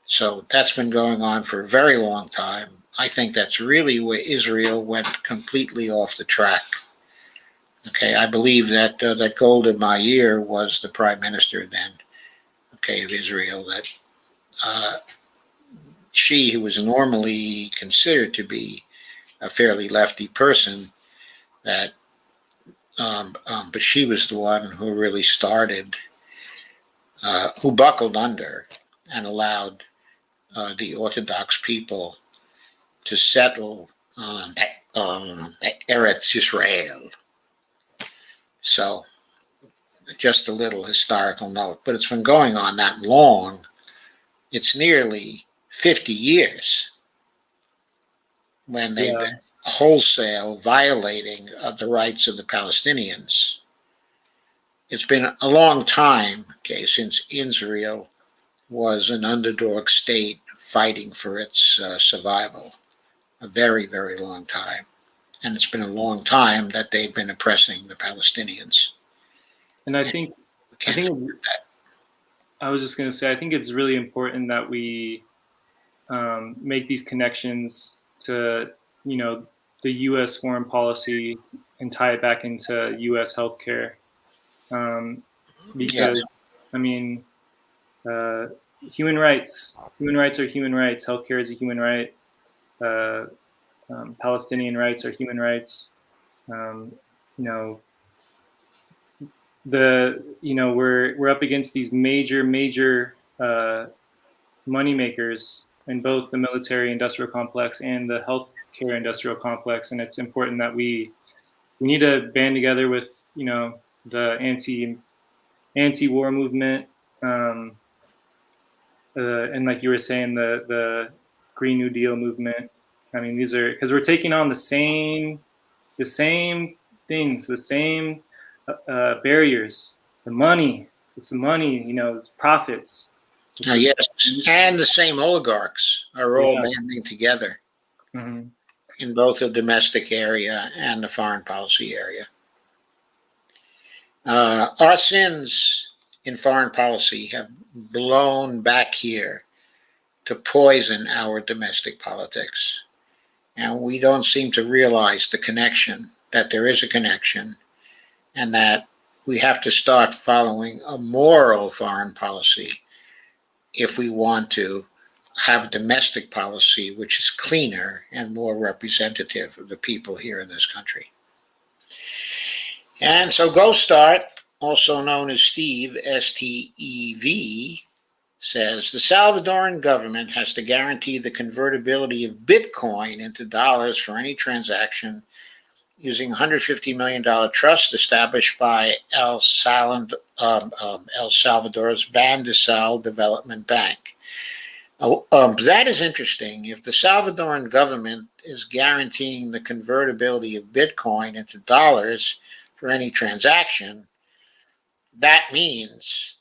So that's been going on for a very long time. I think that's really where Israel went completely off the track. Okay, I believe that Golda Meir was the prime minister then, of Israel, that she, who was normally considered to be a fairly lefty person, that but she was the one who really started, who buckled under and allowed the Orthodox people to settle Eretz Israel. So, just a little historical note, but it's been going on that long. It's nearly 50 years when they've been wholesale violating of the rights of the Palestinians. It's been a long time, okay, since Israel was an underdog state fighting for its survival. A very, very long time. And it's been a long time that they've been oppressing the Palestinians. And I think I was just going to say, I think it's really important that we make these connections to, the U.S. foreign policy and tie it back into U.S. healthcare. Because, I mean, human rights are human rights. Healthcare is a human right. Palestinian rights are human rights. We're up against these major money makers in both the military industrial complex and the healthcare industrial complex, and it's important that we need to band together with the anti-war movement, and like you were saying, the Green New Deal movement. I mean, these are because we're taking on the same things, the same barriers. The money, it's the money, profits. Yes, and the same oligarchs are all banding together in both the domestic area and the foreign policy area. Our sins in foreign policy have blown back here to poison our domestic politics. And we don't seem to realize the connection, that there is a connection, and that we have to start following a moral foreign policy if we want to have domestic policy which is cleaner and more representative of the people here in this country. And so Go Start, also known as Steve, S-T-E-V, says the Salvadoran government has to guarantee the convertibility of Bitcoin into dollars for any transaction using $150 million trust established by El Salvador's Bandesal Development Bank. That is interesting. If the Salvadoran government is guaranteeing the convertibility of Bitcoin into dollars for any transaction, that means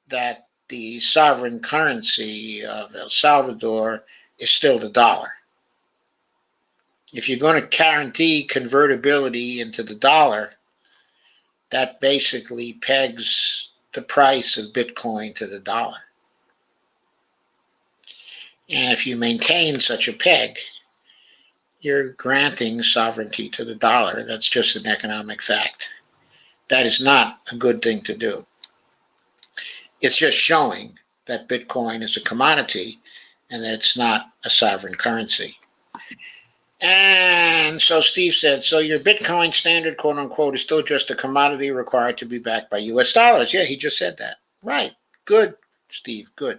that the sovereign currency of El Salvador is still the dollar. If you're going to guarantee convertibility into the dollar, that basically pegs the price of Bitcoin to the dollar. And if you maintain such a peg, you're granting sovereignty to the dollar. That's just an economic fact. That is not a good thing to do. It's just showing that Bitcoin is a commodity and that it's not a sovereign currency. And so Steve said, so your Bitcoin standard, quote unquote, is still just a commodity required to be backed by US dollars. Yeah, he just said that. Right. Good, Steve. Good.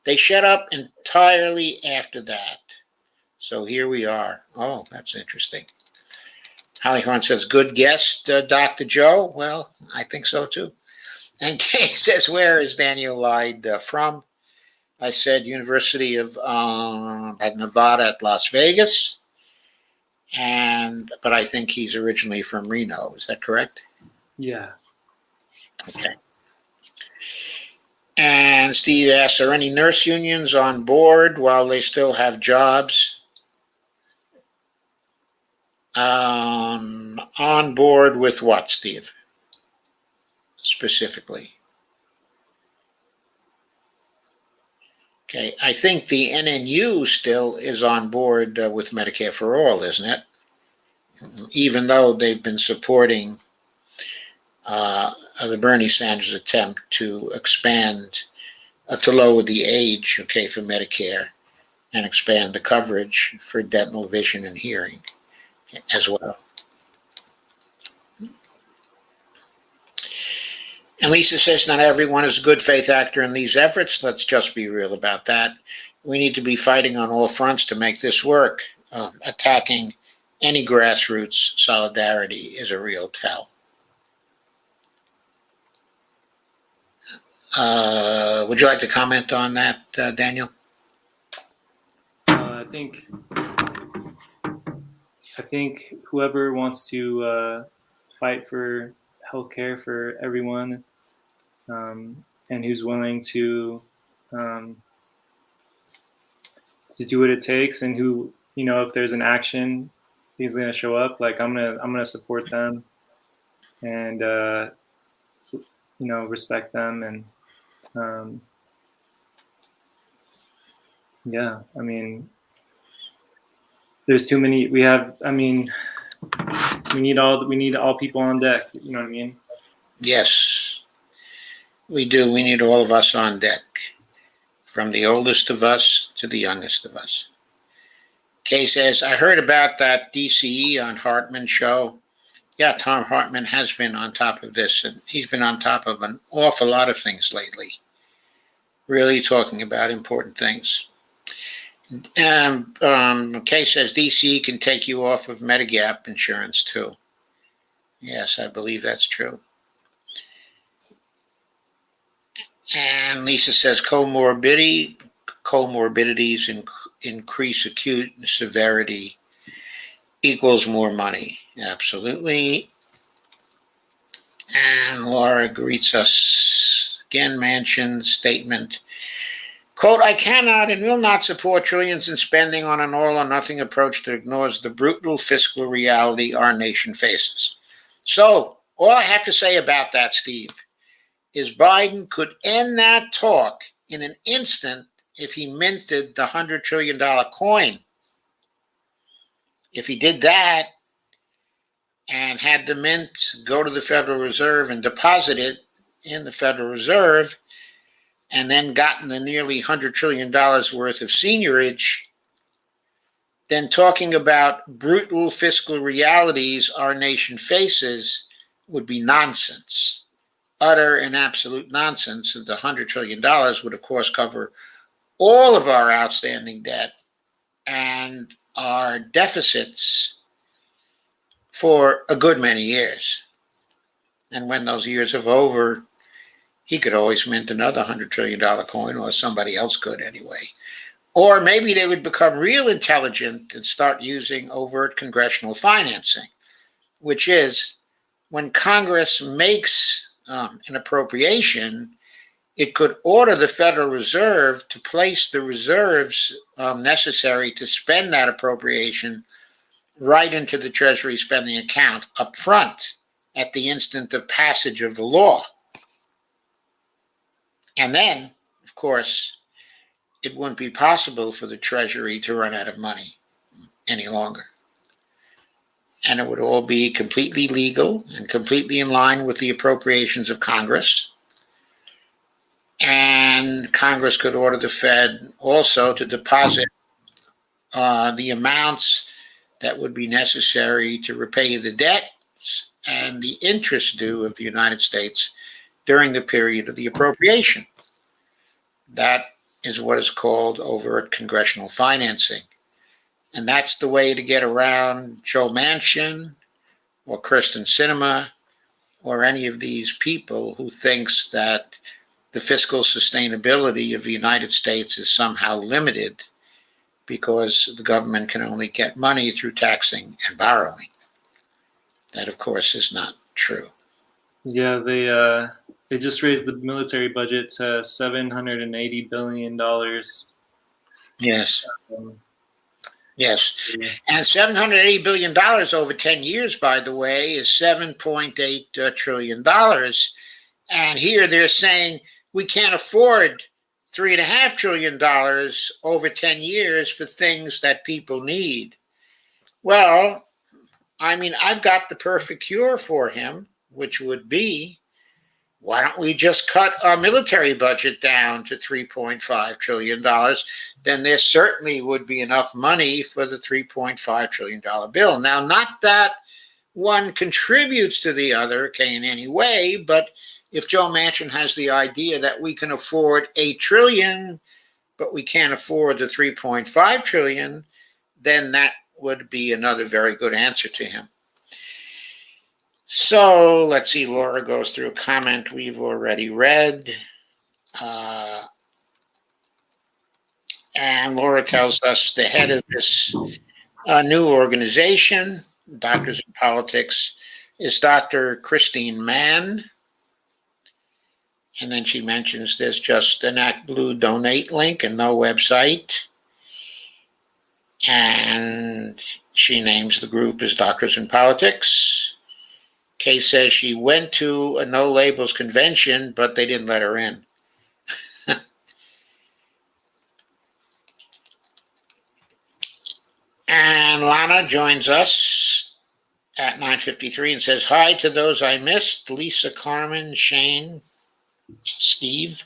They shut up entirely after that. So here we are. Oh, that's interesting. Hollyhorn says, good guess, Dr. Joe. Well, I think so too. And Kay says, where is Daniel Lide from? I said University of Nevada at Las Vegas. But I think he's originally from Reno. Is that correct? Yeah. Okay. And Steve asks, are any nurse unions on board while they still have jobs? On board with what, Steve? Specifically. Okay, I think the NNU still is on board with Medicare for All, isn't it? Even though they've been supporting the Bernie Sanders attempt to expand, to lower the age, okay, for Medicare and expand the coverage for dental, vision, and hearing as well. And Lisa says, not everyone is a good faith actor in these efforts. Let's just be real about that. We need to be fighting on all fronts to make this work. Attacking any grassroots solidarity is a real tell. Would you like to comment on that, Daniel? I think whoever wants to fight for healthcare for everyone, and who's willing to do what it takes, and who, if there's an action, he's going to show up. Like I'm gonna support them, and respect them, and yeah. I mean, there's too many. We need all people on deck. You know what I mean? Yes, we do. We need all of us on deck, from the oldest of us to the youngest of us. Kay says, I heard about that DCE on Hartman's show. Yeah, Tom Hartman has been on top of this, and he's been on top of an awful lot of things lately, really talking about important things. Kay says DCE can take you off of Medigap insurance too. Yes, I believe that's true. And Lisa says comorbidities increase acute severity equals more money. Absolutely. And Laura greets us again, Manchin statement. Quote, I cannot and will not support trillions in spending on an all or nothing approach that ignores the brutal fiscal reality our nation faces. So all I have to say about that, Steve, is Biden could end that talk in an instant if he minted the $100 trillion coin. If he did that and had the mint go to the Federal Reserve and deposit it in the Federal Reserve, and then gotten the nearly $100 trillion worth of seigniorage, then talking about brutal fiscal realities our nation faces would be nonsense. Utter and absolute nonsense. And the $100 trillion would, of course, cover all of our outstanding debt and our deficits for a good many years. And when those years are over, he could always mint another $100 trillion coin, or somebody else could anyway. Or maybe they would become real intelligent and start using overt congressional financing, which is when Congress makes an appropriation, it could order the Federal Reserve to place the reserves necessary to spend that appropriation right into the Treasury spending account up front at the instant of passage of the law. And then, of course, it wouldn't be possible for the Treasury to run out of money any longer. And it would all be completely legal and completely in line with the appropriations of Congress. And Congress could order the Fed also to deposit the amounts that would be necessary to repay the debts and the interest due of the United States during the period of the appropriation. That is what is called overt congressional financing. And that's the way to get around Joe Manchin or Kristen Sinema or any of these people who thinks that the fiscal sustainability of the United States is somehow limited because the government can only get money through taxing and borrowing. That, of course, is not true. Yeah, they just raised the military budget to $780 billion. Yes. Yes. And $780 billion over 10 years, by the way, is $7.8 trillion. And here they're saying we can't afford $3.5 trillion over 10 years for things that people need. Well, I mean, I've got the perfect cure for him, which would be why don't we just cut our military budget down to $3.5 trillion? Then there certainly would be enough money for the $3.5 trillion bill. Now, not that one contributes to the other, okay, in any way, but if Joe Manchin has the idea that we can afford $8 trillion, but we can't afford the $3.5 trillion, then that would be another very good answer to him. So let's see, Laura goes through a comment we've already read. And Laura tells us the head of this new organization, Doctors in Politics, is Dr. Christine Mann. And then she mentions there's just an ActBlue donate link and no website. And she names the group as Doctors in Politics. Kay says she went to a No Labels convention, but they didn't let her in. And Lana joins us at 9:53 and says, hi to those I missed, Lisa, Carmen, Shane, Steve.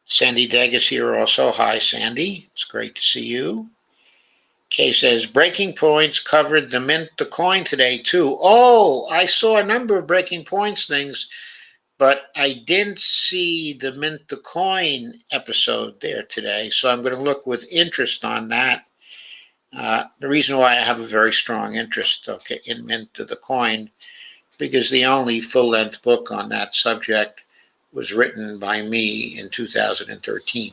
Sandy Degg is here also. Hi, Sandy. It's great to see you. Kay says, Breaking Points covered the Mint the Coin today, too. Oh, I saw a number of Breaking Points things, but I didn't see the Mint the Coin episode there today, so I'm going to look with interest on that. The reason why I have a very strong interest, in Mint the Coin, because the only full-length book on that subject was written by me in 2013.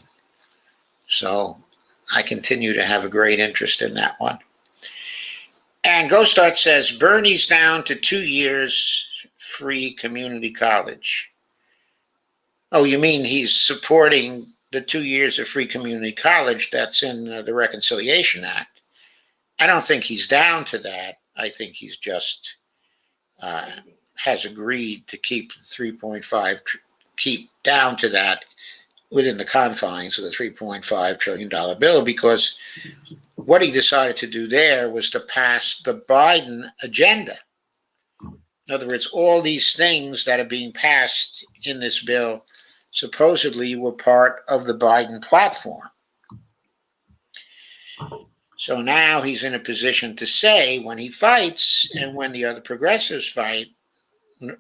So I continue to have a great interest in that one. And Ghostart says, Bernie's down to 2 years free community college. Oh, you mean he's supporting the 2 years of free community college that's in the Reconciliation Act? I don't think he's down to that. I think he's just has agreed to keep 3.5, keep down to that within the confines of the $3.5 trillion bill, because what he decided to do there was to pass the Biden agenda. In other words, all these things that are being passed in this bill supposedly were part of the Biden platform. So now he's in a position to say, when he fights and when the other progressives fight,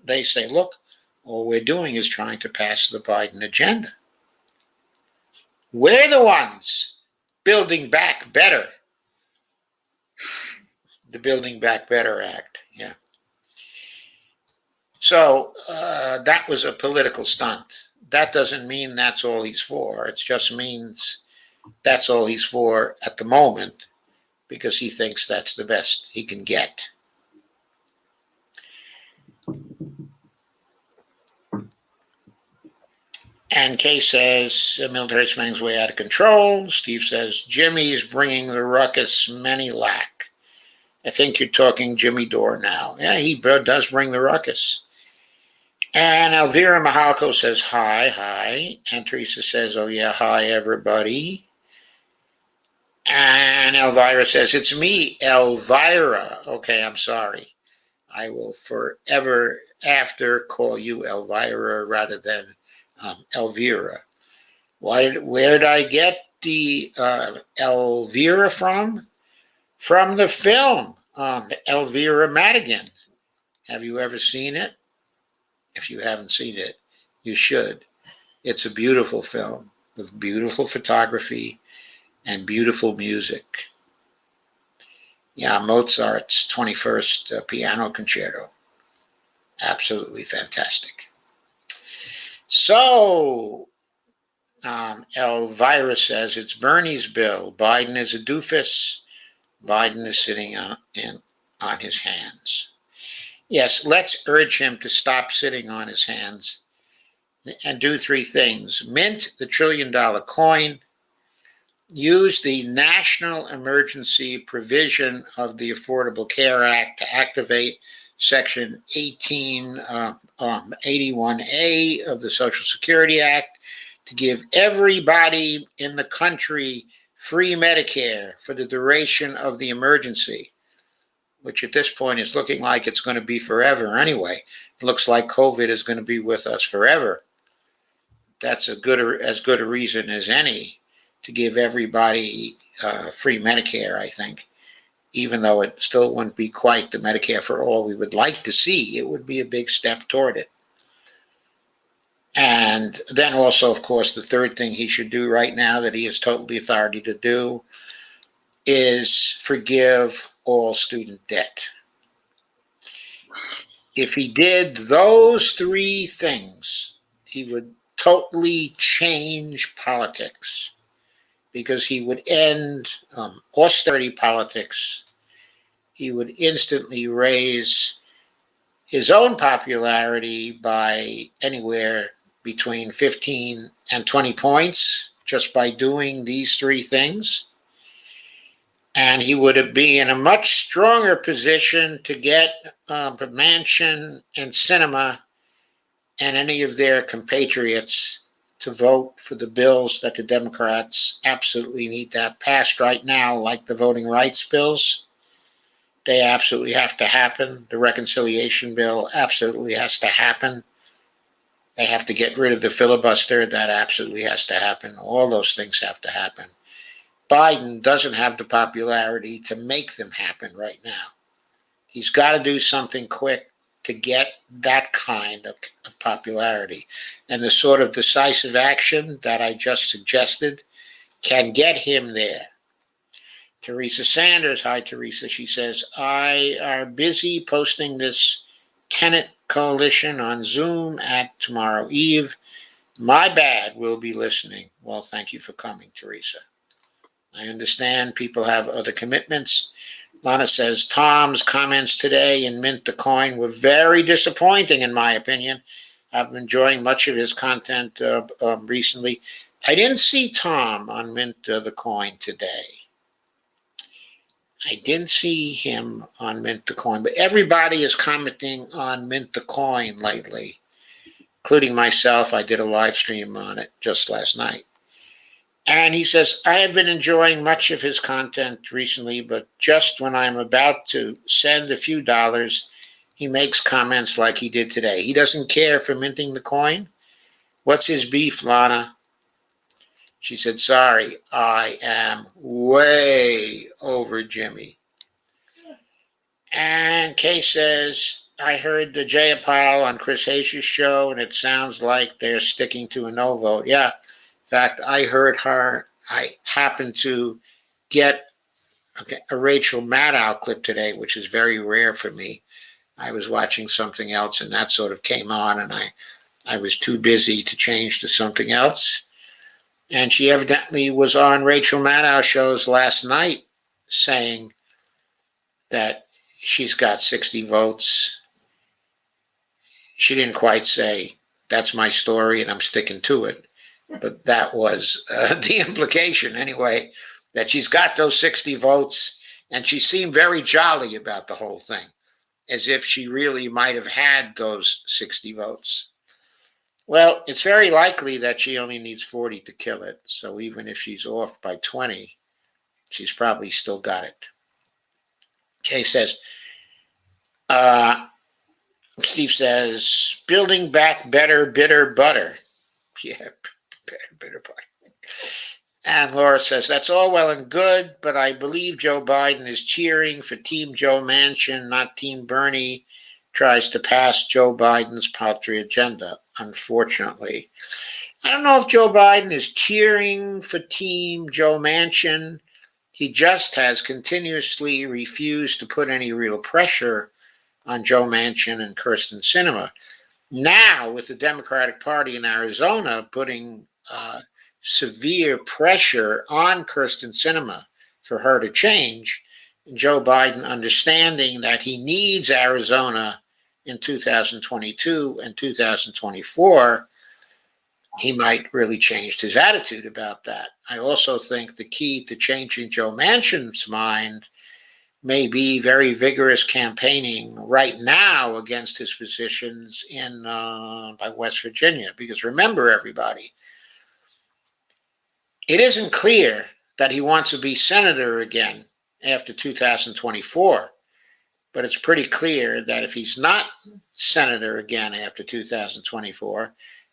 they say, look, all we're doing is trying to pass the Biden agenda. We're the ones building back better. The Building Back Better Act, yeah. So that was a political stunt. That doesn't mean that's all he's for. It just means that's all he's for at the moment, because he thinks that's the best he can get. And Kay says, military spending's way out of control. Steve says, Jimmy's bringing the ruckus, many lack. I think you're talking Jimmy Dore now. Yeah, he does bring the ruckus. And Elvira Mahalko says, hi. And Teresa says, oh yeah, hi everybody. And Elvira says, it's me, Elvira. Okay, I'm sorry. I will forever after call you Elvira rather than Elvira. Where did I get the Elvira from? From the film, Elvira Madigan. Have you ever seen it? If you haven't seen it, you should. It's a beautiful film with beautiful photography and beautiful music. Yeah, Mozart's 21st Piano Concerto. Absolutely fantastic. So, Elvira says, it's Bernie's bill. Biden is a doofus. Biden is sitting on his hands. Yes, let's urge him to stop sitting on his hands and do three things. Mint the $1 trillion coin. Use the national emergency provision of the Affordable Care Act to activate Section 1881A of the Social Security Act to give everybody in the country free Medicare for the duration of the emergency. which at this point is looking like it's going to be forever anyway. It looks like COVID is going to be with us forever. That's as good a reason as any to give everybody free Medicare, I think. Even though it still wouldn't be quite the Medicare for all we would like to see, it would be a big step toward it. And then also, of course, the third thing he should do right now that he has total authority to do is forgive all student debt. If he did those three things, he would totally change politics, because he would end austerity politics. He would instantly raise his own popularity by anywhere between 15 and 20 points just by doing these three things. And he would be in a much stronger position to get Manchin and Sinema and any of their compatriots to vote for the bills that the Democrats absolutely need to have passed right now, like the voting rights bills. They absolutely have to happen. The reconciliation bill absolutely has to happen. They have to get rid of the filibuster. That absolutely has to happen. All those things have to happen. Biden doesn't have the popularity to make them happen right now. He's got to do something quick to get that kind of popularity. And the sort of decisive action that I just suggested can get him there. Teresa Sanders, hi Teresa, she says, I are busy posting this tenant coalition on Zoom at tomorrow eve. My bad, we'll be listening. Well, thank you for coming, Teresa. I understand people have other commitments. Lana says, Tom's comments today in Mint the Coin were very disappointing, in my opinion. I've been enjoying much of his content recently. I didn't see Tom on Mint the Coin today. I didn't see him on Mint the Coin, but everybody is commenting on Mint the Coin lately, including myself. I did a live stream on it just last night. And he says, I have been enjoying much of his content recently, but just when I'm about to send a few dollars, he makes comments like he did today. He doesn't care for minting the coin. What's his beef, Lana? She said, sorry, I am way over Jimmy. And Kay says, I heard the Jayapal on Chris Hayes' show, and it sounds like they're sticking to a no vote. Yeah. In fact, I heard her. I happened to get a Rachel Maddow clip today, which is very rare for me. I was watching something else, and that sort of came on, and I was too busy to change to something else. And she evidently was on Rachel Maddow shows last night saying that she's got 60 votes. She didn't quite say, that's my story, and I'm sticking to it. But that was the implication anyway, that she's got those 60 votes, and she seemed very jolly about the whole thing, as if she really might have had those 60 votes. Well, it's very likely that she only needs 40 to kill it. So even if she's off by 20, she's probably still got it. Kay says, Steve says, building back better, bitter butter. Yeah, better butter. And Laura says, that's all well and good, but I believe Joe Biden is cheering for Team Joe Manchin, not Team Bernie tries to pass Joe Biden's paltry agenda, unfortunately. I don't know if Joe Biden is cheering for Team Joe Manchin. He just has continuously refused to put any real pressure on Joe Manchin and Kyrsten Sinema. Now, with the Democratic Party in Arizona putting severe pressure on Kyrsten Sinema for her to change, and Joe Biden understanding that he needs Arizona in 2022 and 2024, he might really change his attitude about that. I also think the key to changing Joe Manchin's mind may be very vigorous campaigning right now against his positions in by West Virginia. Because remember, everybody, it isn't clear that he wants to be senator again after 2024. but it's pretty clear that if he's not senator again after 2024,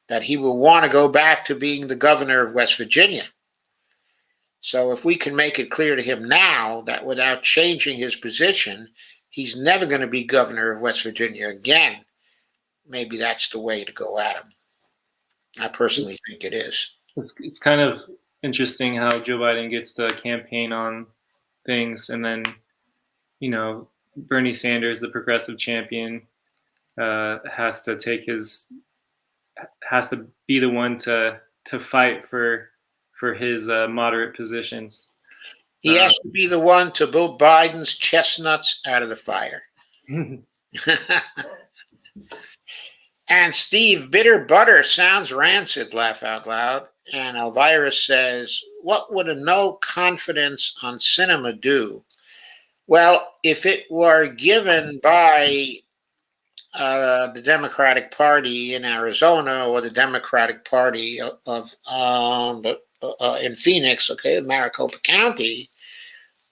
that he will want to go back to being the governor of West Virginia. So if we can make it clear to him now that without changing his position, he's never going to be governor of West Virginia again, maybe that's the way to go at him. I personally think it is. It's kind of interesting how Joe Biden gets to campaign on things, and then, you know, Bernie Sanders, the progressive champion, has to be the one to fight for his moderate positions. He has to be the one to blow Biden's chestnuts out of the fire. And Steve, bitter butter sounds rancid, laugh out loud. And Elvira says, what would a no confidence on cinema do? Well, if it were given by the Democratic Party in Arizona or the Democratic Party in Phoenix, okay, Maricopa County,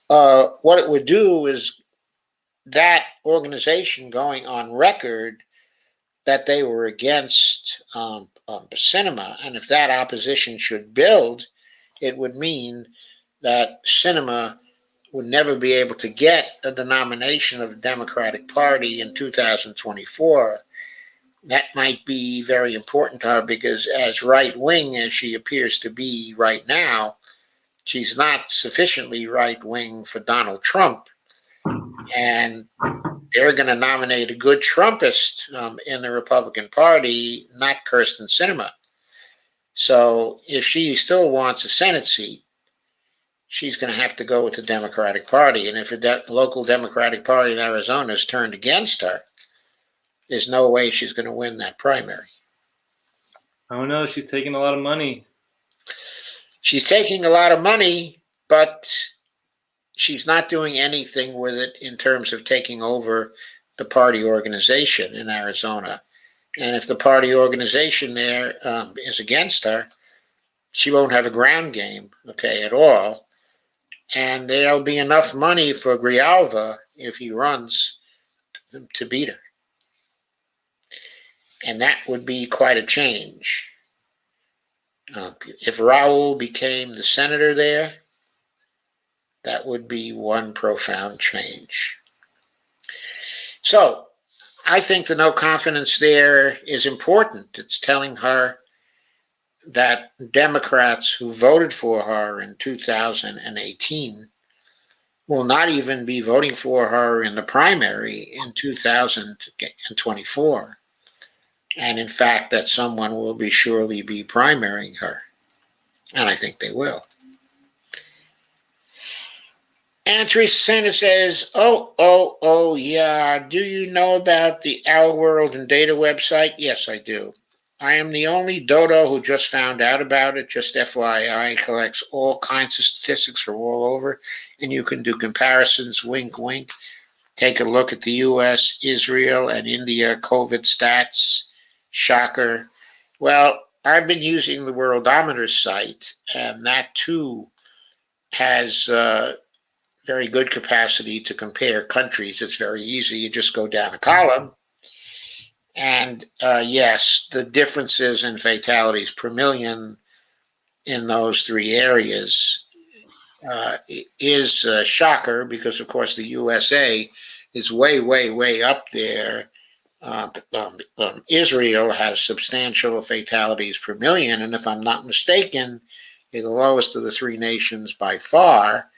what it would do is that organization going on record that they were against cinema. And if that opposition should build, it would mean that cinema would never be able to get the nomination of the Democratic Party in 2024. That might be very important to her because as right-wing as she appears to be right now, she's not sufficiently right-wing for Donald Trump. And they're going to nominate a good Trumpist in the Republican Party, not Kirsten Sinema. So if she still wants a Senate seat, she's going to have to go with the Democratic Party. And if a local Democratic Party in Arizona is turned against her, there's no way she's going to win that primary. I don't know. She's taking a lot of money. She's taking a lot of money, but she's not doing anything with it in terms of taking over the party organization in Arizona. And if the party organization there is against her, she won't have a ground game, okay, at all. And there'll be enough money for Grijalva, if he runs, to beat her. And that would be quite a change. If Raul became the senator there, that would be one profound change. So I think the no confidence there is important. It's telling her that Democrats who voted for her in 2018 will not even be voting for her in the primary in 2024. And in fact, that someone will surely be primarying her. And I think they will. And Teresa Sanders says, oh, yeah. Do you know about the Our World and Data website? Yes, I do. I am the only dodo who just found out about it. Just FYI, collects all kinds of statistics from all over. And you can do comparisons, wink, wink. Take a look at the US, Israel, and India COVID stats. Shocker. Well, I've been using the Worldometer site, and that too has very good capacity to compare countries. It's very easy. You just go down a column. And yes, the differences in fatalities per million in those three areas is a shocker because, of course, the USA is way, way, way up there. Israel has substantial fatalities per million. And if I'm not mistaken, the lowest of the three nations by far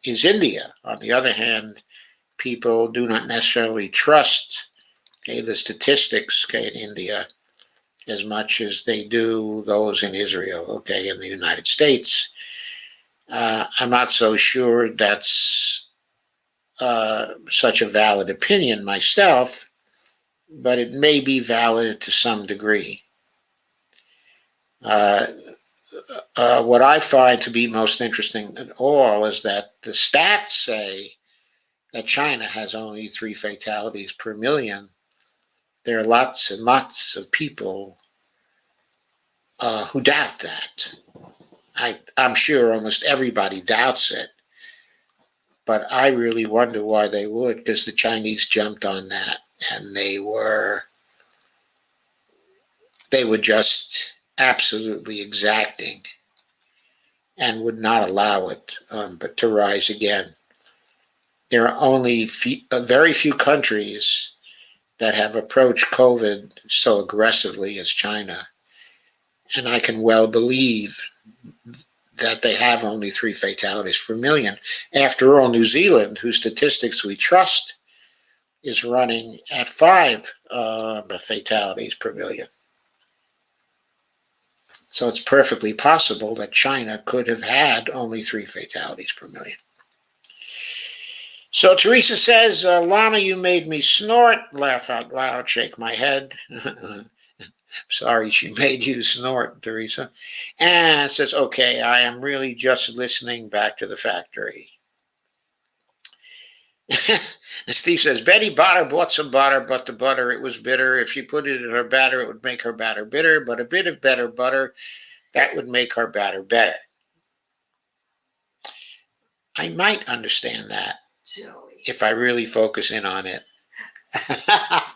is India. On the other hand, people do not necessarily trust the statistics in India as much as they do those in Israel, in the United States. I'm not so sure that's such a valid opinion myself, but it may be valid to some degree. What I find to be most interesting at all is that the stats say that China has only 3 fatalities per million. There are lots and lots of people who doubt that. I'm sure almost everybody doubts it. But I really wonder why they would, because the Chinese jumped on that, and they were just absolutely exacting and would not allow it, but to rise again. There are only very few countries that have approached COVID so aggressively as China. And I can well believe that they have only 3 fatalities per million. After all, New Zealand, whose statistics we trust, is running at 5 fatalities per million. So it's perfectly possible that China could have had only 3 fatalities per million. So Teresa says, Lana, you made me snort, laugh out loud, shake my head. Sorry she made you snort, Teresa. And says, okay, I am really just listening back to the factory. And Steve says, Betty Botter bought some butter, but the butter, it was bitter. If she put it in her batter, it would make her batter bitter, but a bit of better butter, that would make her batter better. I might understand that. Joey. If I really focus in on it.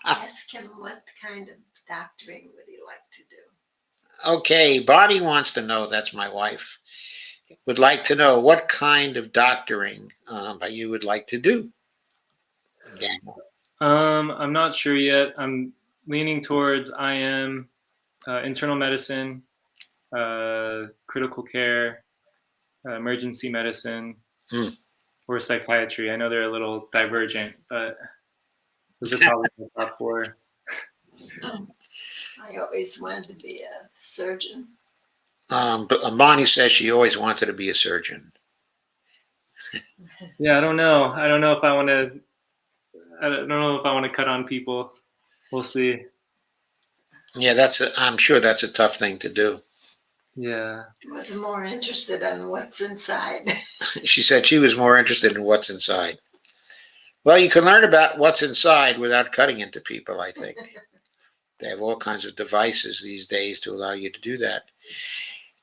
Ask him what kind of doctoring would he like to do. Okay, Bonnie wants to know, that's my wife, would like to know what kind of doctoring you would like to do. Yeah. I'm not sure yet. I'm leaning towards IM, internal medicine, critical care, emergency medicine, or psychiatry. I know they're a little divergent, but those are probably the top 4. I always wanted to be a surgeon. But Bonnie says she always wanted to be a surgeon. Yeah, I don't know. I don't know if I want to. I don't know if I want to cut on people. We'll see. Yeah, I'm sure that's a tough thing to do. Yeah. I was more interested in what's inside. She said she was more interested in what's inside. Well, you can learn about what's inside without cutting into people, I think. They have all kinds of devices these days to allow you to do that.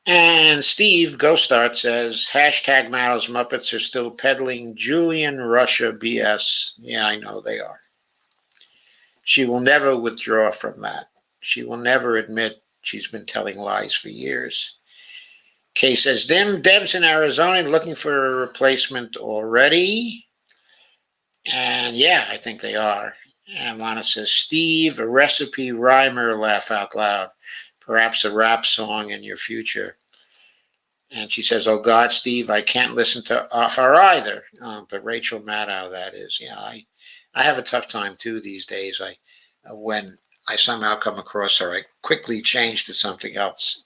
And Steve Ghostart says, hashtag Matters Muppets are still peddling Julian Russia BS. Yeah, I know they are. She will never withdraw from that. She will never admit she's been telling lies for years. Kay says, Deb's in Arizona looking for a replacement already. And yeah, I think they are. And Lana says, Steve, a recipe rhymer, laugh out loud. Perhaps a rap song in your future. And she says, oh God, Steve, I can't listen to her either. But Rachel Maddow, that is. Yeah, I have a tough time too these days. When I somehow come across her, I quickly change to something else.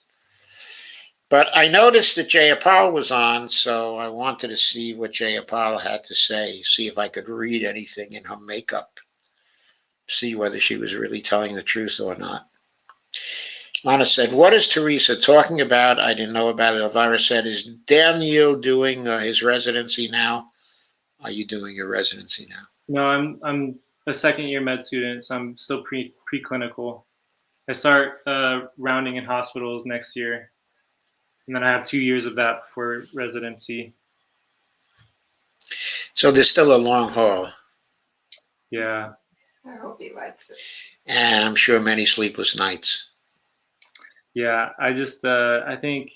But I noticed that Jayapal was on, so I wanted to see what Jayapal had to say, see if I could read anything in her makeup, see whether she was really telling the truth or not. Lana said, what is Teresa talking about? I didn't know about it. Elvira said, is Daniel doing his residency now? Are you doing your residency now? No, I'm a second-year med student, so I'm still preclinical. I start rounding in hospitals next year, and then I have 2 years of that for residency. So there's still a long haul. Yeah. I hope he likes it. And I'm sure many sleepless nights. Yeah, I think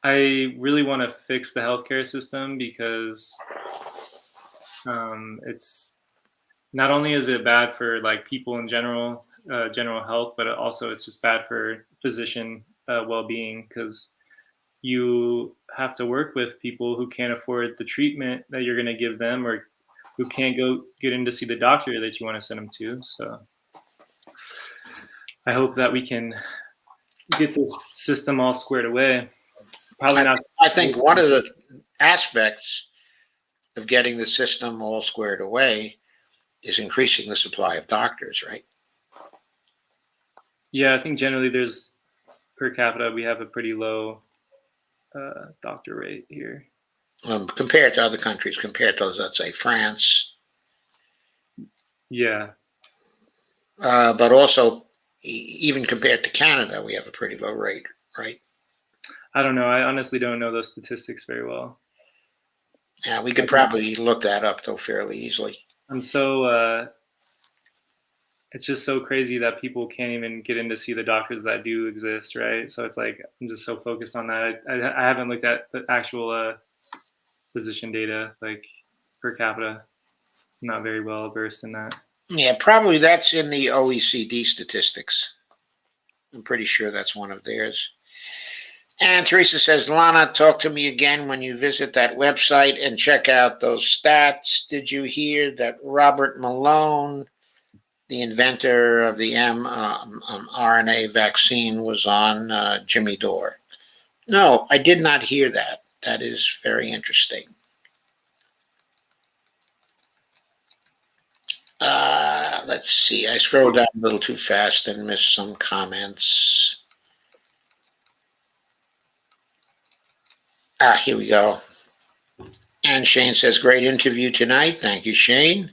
I really want to fix the healthcare system because it's not only is it bad for like people in general health, but also it's just bad for physician well-being because you have to work with people who can't afford the treatment that you're going to give them or who can't go get in to see the doctor that you want to send them to. So I hope that we can get this system all squared away. Probably not. I think one of the aspects of getting the system all squared away is increasing the supply of doctors, right? Yeah, I think generally there's per capita, we have a pretty low doctor rate here. Compared to other countries, compared to, let's say, France. Yeah. But also, even compared to Canada, we have a pretty low rate, right? I don't know. I honestly don't know those statistics very well. Yeah, we could probably look that up though fairly easily. I'm so it's just so crazy that people can't even get in to see the doctors that do exist, right? So it's like I'm just so focused on that. I haven't looked at the actual physician data, like per capita. I'm not very well versed in that. Yeah, probably that's in the OECD statistics. I'm pretty sure that's one of theirs. And Teresa says, Lana, talk to me again when you visit that website and check out those stats. Did you hear that Robert Malone, the inventor of the mRNA vaccine, was on Jimmy Dore? No, I did not hear that. That is very interesting. Let's see. I scrolled down a little too fast and missed some comments. Here we go. And Shane says, great interview tonight. Thank you, Shane.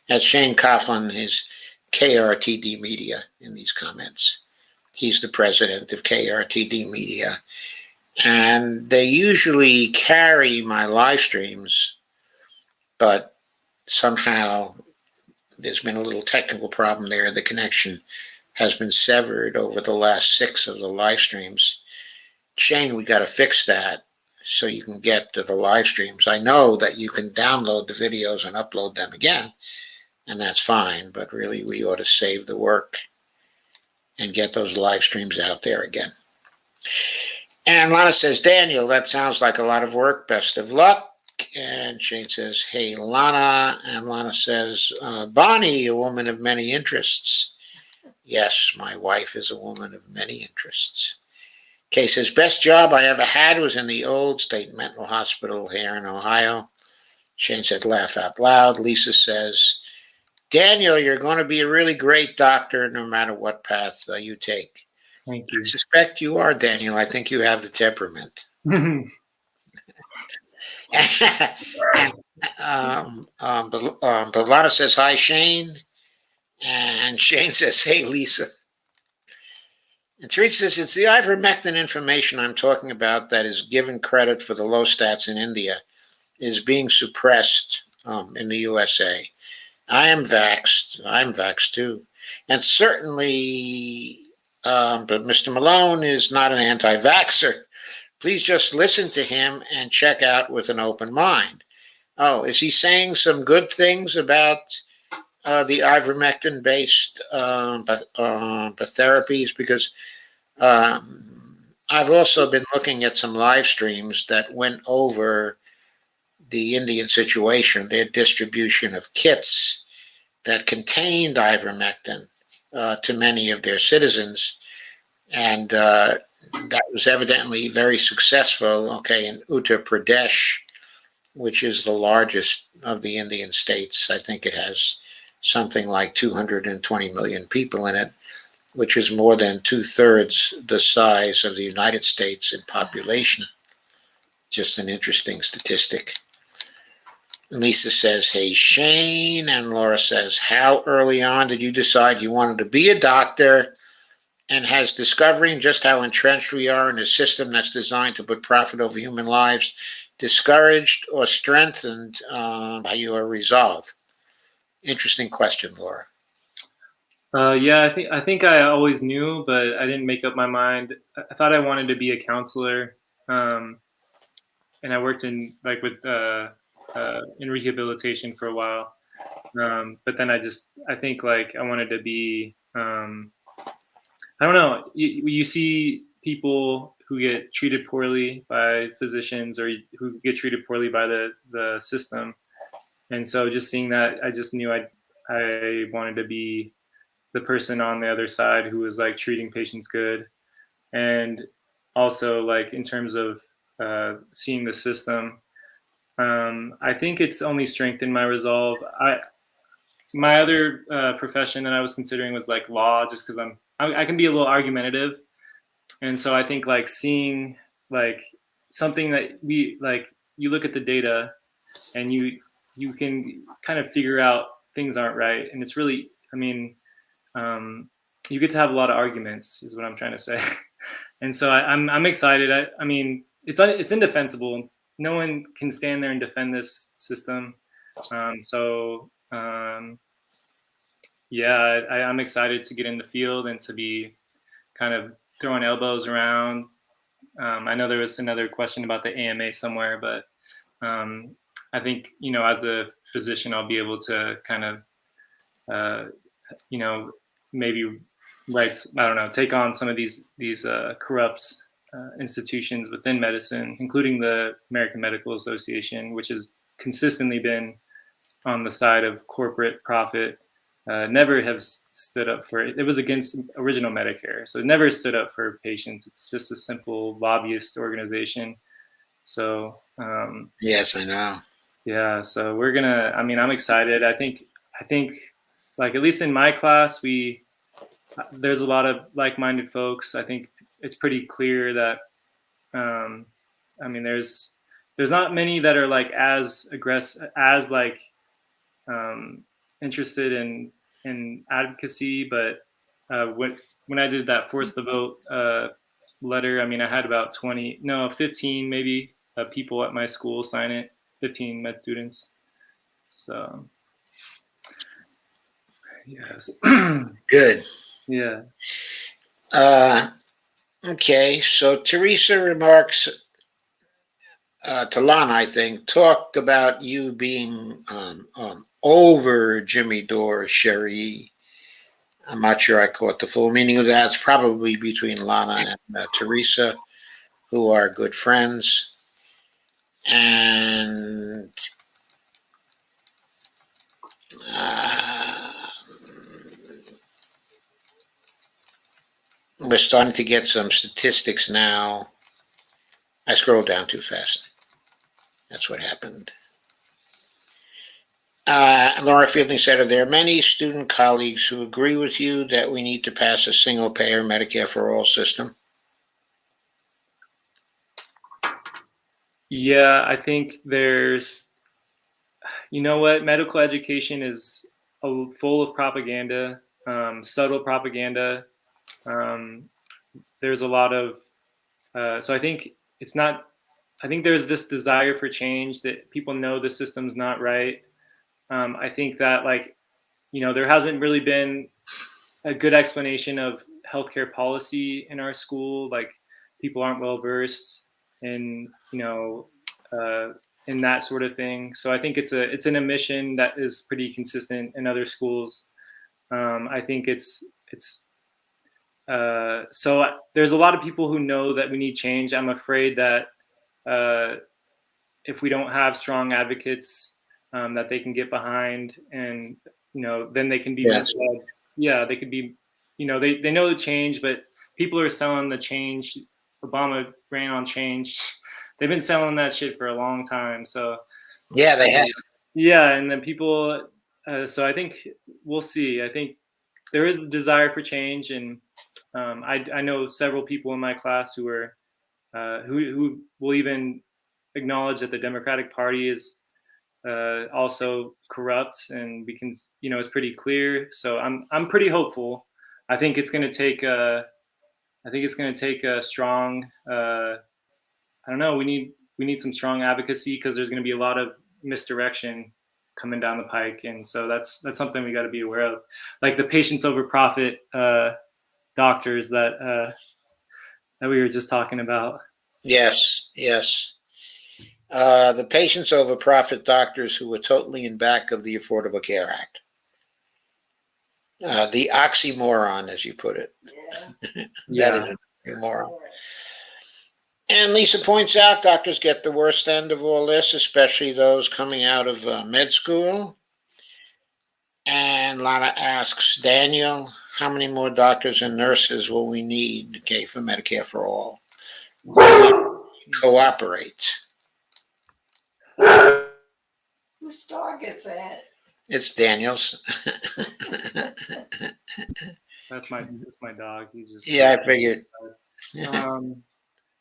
That's Shane Coughlin, his KRTD Media in these comments. He's the president of KRTD Media. And they usually carry my live streams, but somehow there's been a little technical problem there. The connection has been severed over the last 6 of the live streams. Shane, we got to fix that so you can get to the live streams. I know that you can download the videos and upload them again, and that's fine, but really we ought to save the work and get those live streams out there again. And Lana says, Daniel, that sounds like a lot of work. Best of luck. And Shane says, hey, Lana. And Lana says, Bonnie, a woman of many interests. Yes, my wife is a woman of many interests. Kay says, best job I ever had was in the old state mental hospital here in Ohio. Shane said, laugh out loud. Lisa says, Daniel, you're going to be a really great doctor no matter what path you take. Thank you. I suspect you are, Daniel. I think you have the temperament. But Lana says, hi, Shane. And Shane says, hey, Lisa. And Teresa says, it's the ivermectin information I'm talking about that is given credit for the low stats in India is being suppressed in the USA. I am vaxxed. I'm vaxxed too. And certainly, but Mr. Malone is not an anti-vaxxer. Please just listen to him and check out with an open mind. Oh, is he saying some good things about the ivermectin-based therapies? Because I've also been looking at some live streams that went over the Indian situation, their distribution of kits that contained ivermectin to many of their citizens. And that was evidently very successful, in Uttar Pradesh, which is the largest of the Indian states. I think it has something like 220 million people in it, which is more than 2/3 the size of the United States in population. Just an interesting statistic. Lisa says, hey, Shane. And Laura says, how early on did you decide you wanted to be a doctor? And has discovering just how entrenched we are in a system that's designed to put profit over human lives discouraged or strengthened by your resolve? Interesting question, Laura. Yeah, I think I always knew, but I didn't make up my mind. I thought I wanted to be a counselor, and I worked in in rehabilitation for a while. But then I think I wanted to be. I don't know. You see people who get treated poorly by physicians or who get treated poorly by the system. And so just seeing that, I just knew I wanted to be the person on the other side who was treating patients good. And also in terms of seeing the system, I think it's only strengthened my resolve. My other profession that I was considering was law, just because I can be a little argumentative, and so I think seeing something that we you look at the data, and you can kind of figure out things aren't right, and it's really you get to have a lot of arguments, is what I'm trying to say, and so I'm excited. I mean it's indefensible no one can stand there and defend this system. Yeah, I'm excited to get in the field and to be kind of throwing elbows around. I know there was another question about the AMA somewhere, but I think, as a physician, I'll be able to kind of, maybe take on some of these corrupt institutions within medicine, including the American Medical Association, which has consistently been on the side of corporate profit. Never have stood up for it. It was against original Medicare, so it never stood up for patients. It's just a simple lobbyist organization. So yes, I know. Yeah, so I'm excited. I think like, at least in my class, there's a lot of like-minded folks. I think it's pretty clear that there's not many that are like as aggressive, as like interested in advocacy, but when I did that force the vote letter, I had about 15 maybe people at my school sign it, 15 med students. So yes. Good. Yeah. Okay, so Teresa remarks to Lana, I think, talk about you being over Jimmy Dore, Sherry. I'm not sure I caught the full meaning of that. It's probably between Lana and Teresa, who are good friends. And we're starting to get some statistics now. I scrolled down too fast. That's what happened. Laura Fielding said, are there many student colleagues who agree with you that we need to pass a single-payer Medicare for all system? Yeah, I think there's, medical education is full of propaganda, subtle propaganda. There's a lot of, so I think I think there's this desire for change, that people know the system's not right. I think that, there hasn't really been a good explanation of healthcare policy in our school. Like, people aren't well versed in, in that sort of thing. So I think it's an omission that is pretty consistent in other schools. I think so there's a lot of people who know that we need change. I'm afraid that if we don't have strong advocates that they can get behind, and then they can be misled. Yeah, they could be, they know the change, but people are selling the change. Obama ran on change. They've been selling that shit for a long time. So yeah, they have. Yeah, and then people. So I think we'll see. I think there is a desire for change, and I know several people in my class who are who will even acknowledge that the Democratic Party is also corrupt, and we can, it's pretty clear. So I'm pretty hopeful. I think it's going to take a strong. I don't know. We need some strong advocacy, because there's going to be a lot of misdirection coming down the pike, and so that's something we got to be aware of, like the patients over profit doctors that we were just talking about. Yes. The patients over profit doctors who were totally in back of the Affordable Care Act. The oxymoron, as you put it. Yeah. That is an oxymoron. And Lisa points out doctors get the worst end of all this, especially those coming out of med school. And Lana asks Daniel, how many more doctors and nurses will we need, for Medicare for all? Cooperate. Whose dog is that? It's Daniel's. That's my dog. He's just. Yeah, I figured.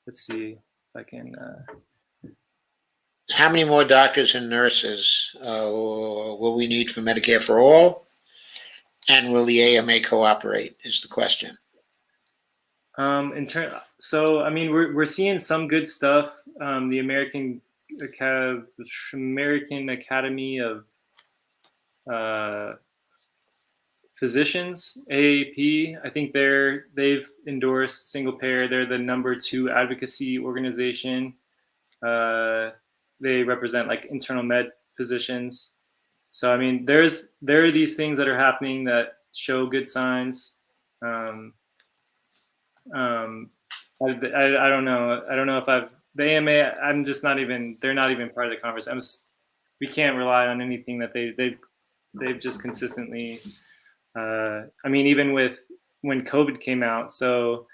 Let's see if I can. How many more doctors and nurses will we need for Medicare for all? And will the AMA cooperate, is the question. So we're seeing some good stuff. The American American Academy of Physicians, AAP. I think they've endorsed single payer. They're the #2 advocacy organization. They represent like internal med physicians. So I mean, there are these things that are happening that show good signs. I don't know. I don't know if the AMA. I'm just not even. They're not even part of the conversation. We can't rely on anything that they've just consistently. I mean, even with when COVID came out, so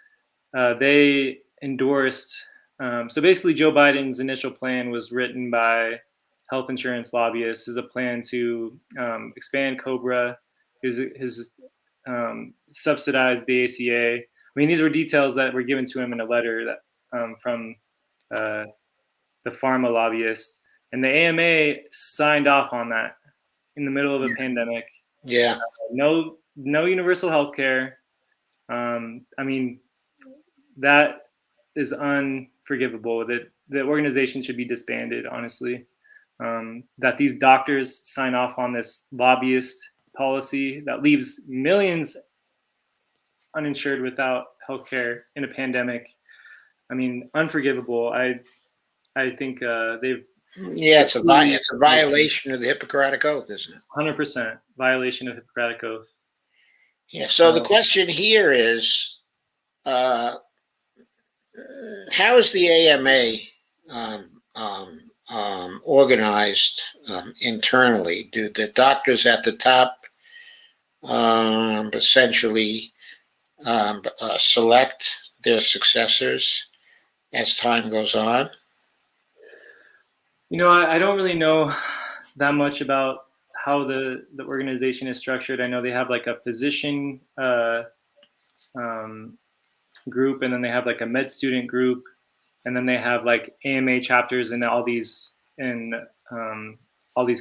they endorsed. So basically, Joe Biden's initial plan was written by health insurance lobbyists as a plan to expand COBRA, his subsidize the ACA. I mean, these were details that were given to him in a letter that from the pharma lobbyist, and the AMA signed off on that in the middle of a pandemic. Yeah. No universal health care. I mean, that is unforgivable. That the organization should be disbanded, honestly. That these doctors sign off on this lobbyist policy that leaves millions uninsured without healthcare in a pandemic. I mean, unforgivable. I think they've. Yeah, it's a violation of the Hippocratic Oath, isn't it? 100% violation of Hippocratic Oath. Yeah. So the question here is, how is the AMA organized internally? Do the doctors at the top essentially select their successors as time goes on? You know, I don't really know that much about how the organization is structured. I know they have like a physician group, and then they have like a med student group, and then they have like AMA chapters in all these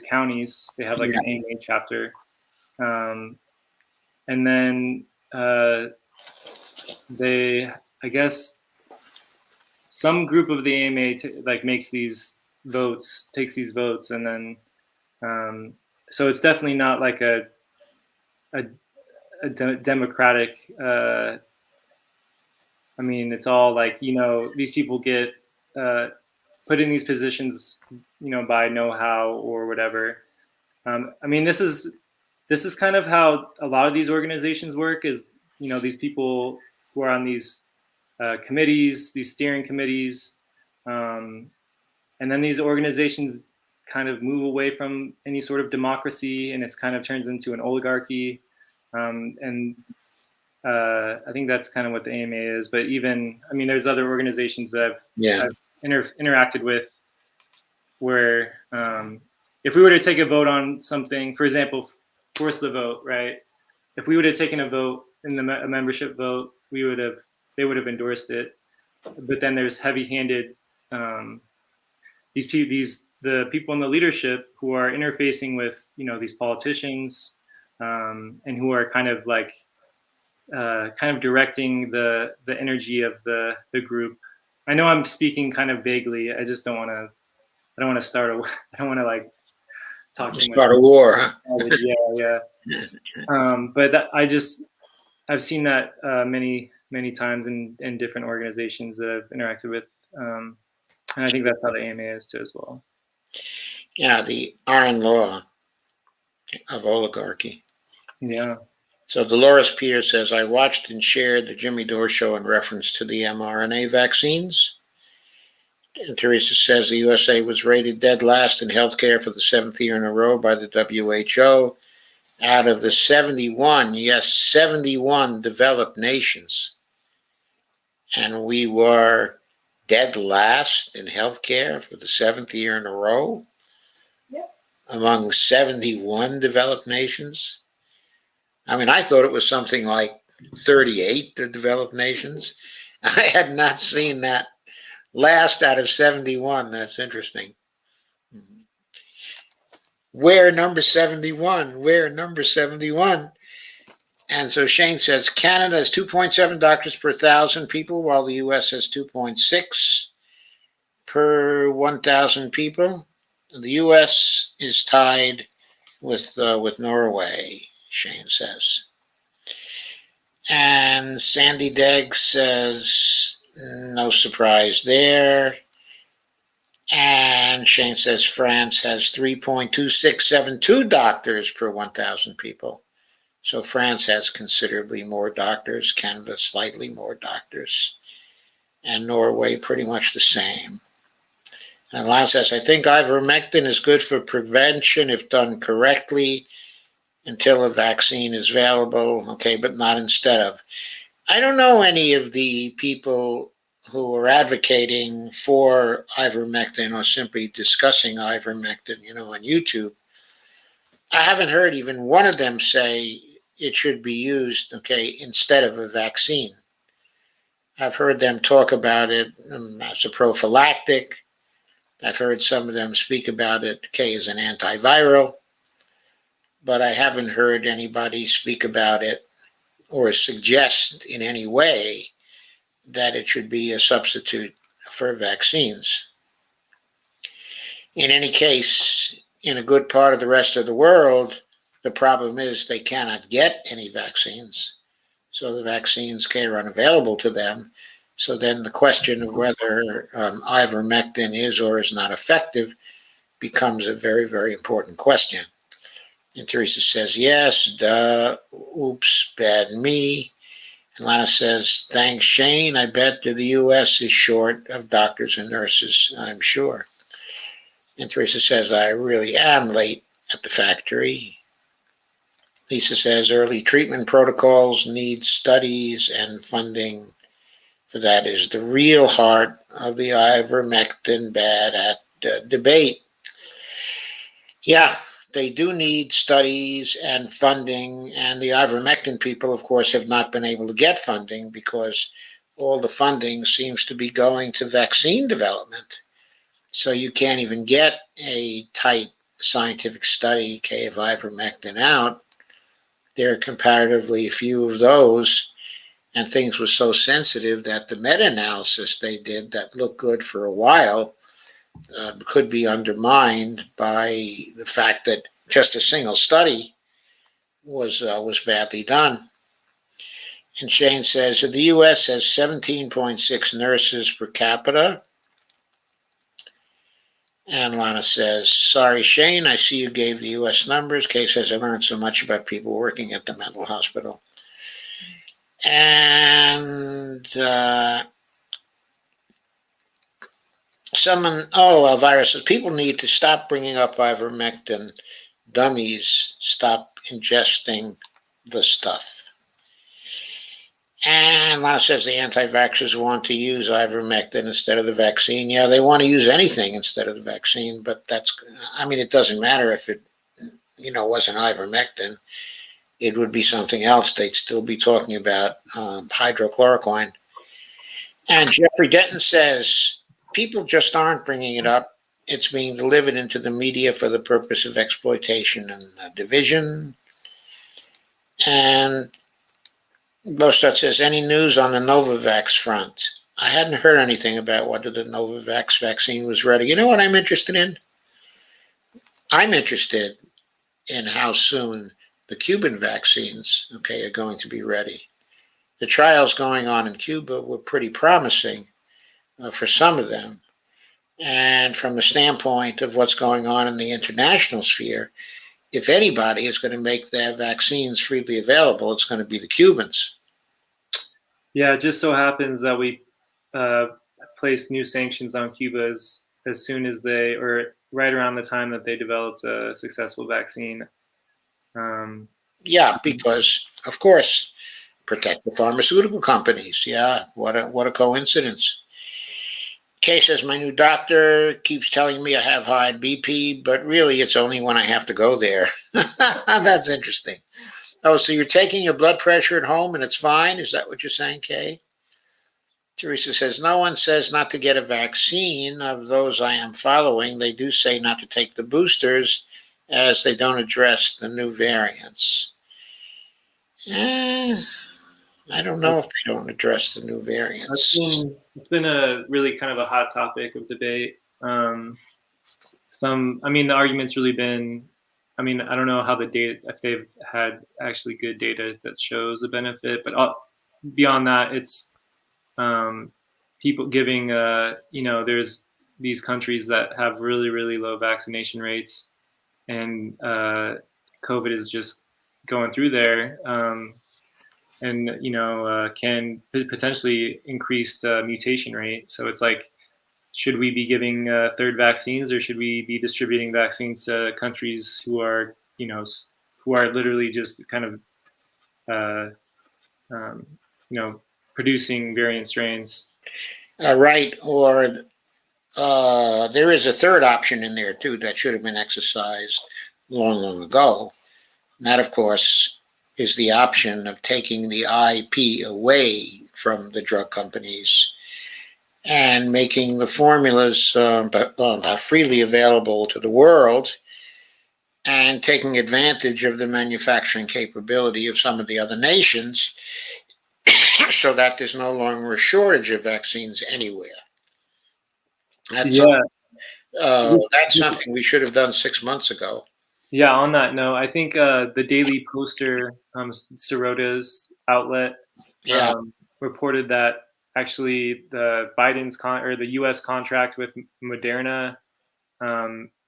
counties. They have like an AMA chapter, and then I guess some group of the AMA takes these votes, and then so it's definitely not like a democratic. I mean, it's all like, you know, these people get put in these positions, you know, by know-how or whatever. I mean, this is kind of how a lot of these organizations work. Is, you know, these people who are on these committees, these steering committees, and then these organizations kind of move away from any sort of democracy, and it's kind of turns into an oligarchy. And I think that's kind of what the AMA is. But even, I mean, there's other organizations that I've interacted with where if we were to take a vote on something, for example, force the vote, right? If we would have taken a vote in a membership vote, they would have endorsed it. But then there's heavy-handed the people in the leadership who are interfacing with, you know, these politicians and who are kind of like directing the energy of the group. I know I'm speaking kind of vaguely. I just don't want to. I don't want to start. I don't want to like talk too much. Start a war. Yeah. But I've seen that many times in different organizations that I've interacted with, and I think that's how the AMA is too as well. Yeah, the iron law of oligarchy. Yeah. So Dolores Pierce says, I watched and shared the Jimmy Dore show in reference to the mRNA vaccines. And Teresa says the USA was rated dead last in healthcare for the 7th year in a row by the WHO. Out of the 71 developed nations. And we were dead last in healthcare for the 7th year in a row. Yep. Among 71 developed nations. I mean, I thought it was something like 38 developed nations. I had not seen that last out of 71. That's interesting. We're number 71. We're number 71. And so Shane says Canada has 2.7 doctors per 1,000 people, while the US has 2.6 per 1,000 people. The U.S. is tied with Norway, Shane says. And Sandy Degg says, no surprise there. And Shane says France has 3.2672 doctors per 1,000 people. So France has considerably more doctors, Canada slightly more doctors, and Norway pretty much the same. And Lana says, I think ivermectin is good for prevention if done correctly until a vaccine is available, okay, but not instead of. I don't know any of the people who are advocating for ivermectin or simply discussing ivermectin, on YouTube. I haven't heard even one of them say it should be used, okay, instead of a vaccine. I've heard them talk about it as a prophylactic. I've heard some of them speak about it, okay, as an antiviral. But I haven't heard anybody speak about it or suggest in any way that it should be a substitute for vaccines. In any case, in a good part of the rest of the world, the problem is they cannot get any vaccines. So the vaccines are unavailable to them. So then the question of whether ivermectin is or is not effective becomes a very, very important question. And Teresa says, yes, duh, oops, bad me. And Lana says, thanks, Shane. I bet that the U.S. is short of doctors and nurses, I'm sure. And Teresa says, I really am late at the factory. Lisa says, early treatment protocols need studies and funding. For that is the real heart of the ivermectin bad at debate. Yeah, they do need studies and funding, and the ivermectin people, of course, have not been able to get funding because all the funding seems to be going to vaccine development. So you can't even get a tight scientific study, of ivermectin out. There are comparatively few of those, and things were so sensitive that the meta-analysis they did that looked good for a while could be undermined by the fact that just a single study was badly done. And Shane says that the U.S. has 17.6 nurses per capita. And Lana says, sorry, Shane, I see you gave the U.S. numbers. Kay says, I learned so much about people working at the mental hospital. And Elvira says, people need to stop bringing up ivermectin. Dummies, stop ingesting the stuff. And Lana says the anti-vaxxers want to use ivermectin instead of the vaccine. Yeah, they want to use anything instead of the vaccine, but it doesn't matter if it, wasn't ivermectin. It would be something else. They'd still be talking about hydrochloroquine. And Jeffrey Denton says, people just aren't bringing it up. It's being delivered into the media for the purpose of exploitation and division. And Bostad says, any news on the Novavax front? I hadn't heard anything about whether the Novavax vaccine was ready. You know what I'm interested in? I'm interested in how soon the Cuban vaccines, are going to be ready. The trials going on in Cuba were pretty promising for some of them. And from the standpoint of what's going on in the international sphere, if anybody is going to make their vaccines freely available, it's going to be the Cubans. Yeah, it just so happens that we placed new sanctions on Cuba as soon as or right around the time that they developed a successful vaccine. Yeah, because, of course, protect the pharmaceutical companies. Yeah, what a coincidence. Kay says, my new doctor keeps telling me I have high BP, but really it's only when I have to go there. That's interesting. Oh, so you're taking your blood pressure at home and it's fine? Is that what you're saying, Kay? Teresa says, no one says not to get a vaccine. Of those I am following, they do say not to take the boosters as they don't address the new variants. I don't know if they don't address the new variants. It's been a really kind of a hot topic of debate. The argument's really been, I don't know how the data, if they've had actually good data that shows the benefit, but beyond that, it's people giving, there's these countries that have really, really low vaccination rates, and COVID is just going through there. And can potentially increase the mutation rate. So it's like, should we be giving third vaccines, or should we be distributing vaccines to countries who are who are literally just kind of producing variant strains? Right, or there is a third option in there too that should have been exercised long, long ago. And that, of course, is the option of taking the IP away from the drug companies and making the formulas freely available to the world, and taking advantage of the manufacturing capability of some of the other nations so that there's no longer a shortage of vaccines anywhere. That's something we should have done 6 months ago. Yeah, on that note, I think the Daily Poster, Sirota's outlet, reported that actually the the U.S. contract with Moderna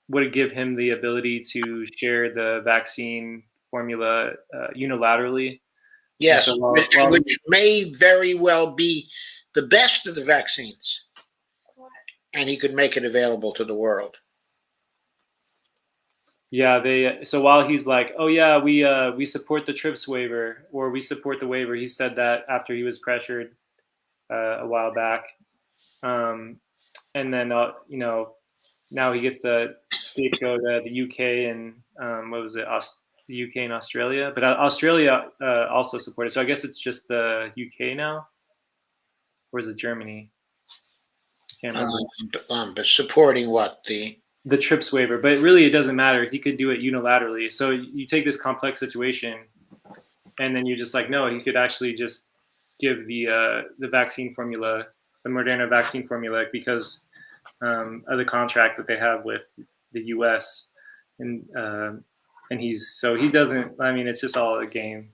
would give him the ability to share the vaccine formula unilaterally. Yes, which may very well be the best of the vaccines, and he could make it available to the world. Yeah, so while he's like, oh yeah, we support the TRIPS waiver, or we support the waiver, he said that after he was pressured a while back, and then now he gets the scapegoat the UK and what was it, the UK and Australia, but Australia also supported. So I guess it's just the UK now, or is it Germany? I can't remember. But supporting what, the TRIPS waiver, but really it doesn't matter. He could do it unilaterally. So you take this complex situation, and then you're just like, no, he could actually just give the vaccine formula, the Moderna vaccine formula, because of the contract that they have with the U.S. and he doesn't. It's just all a game.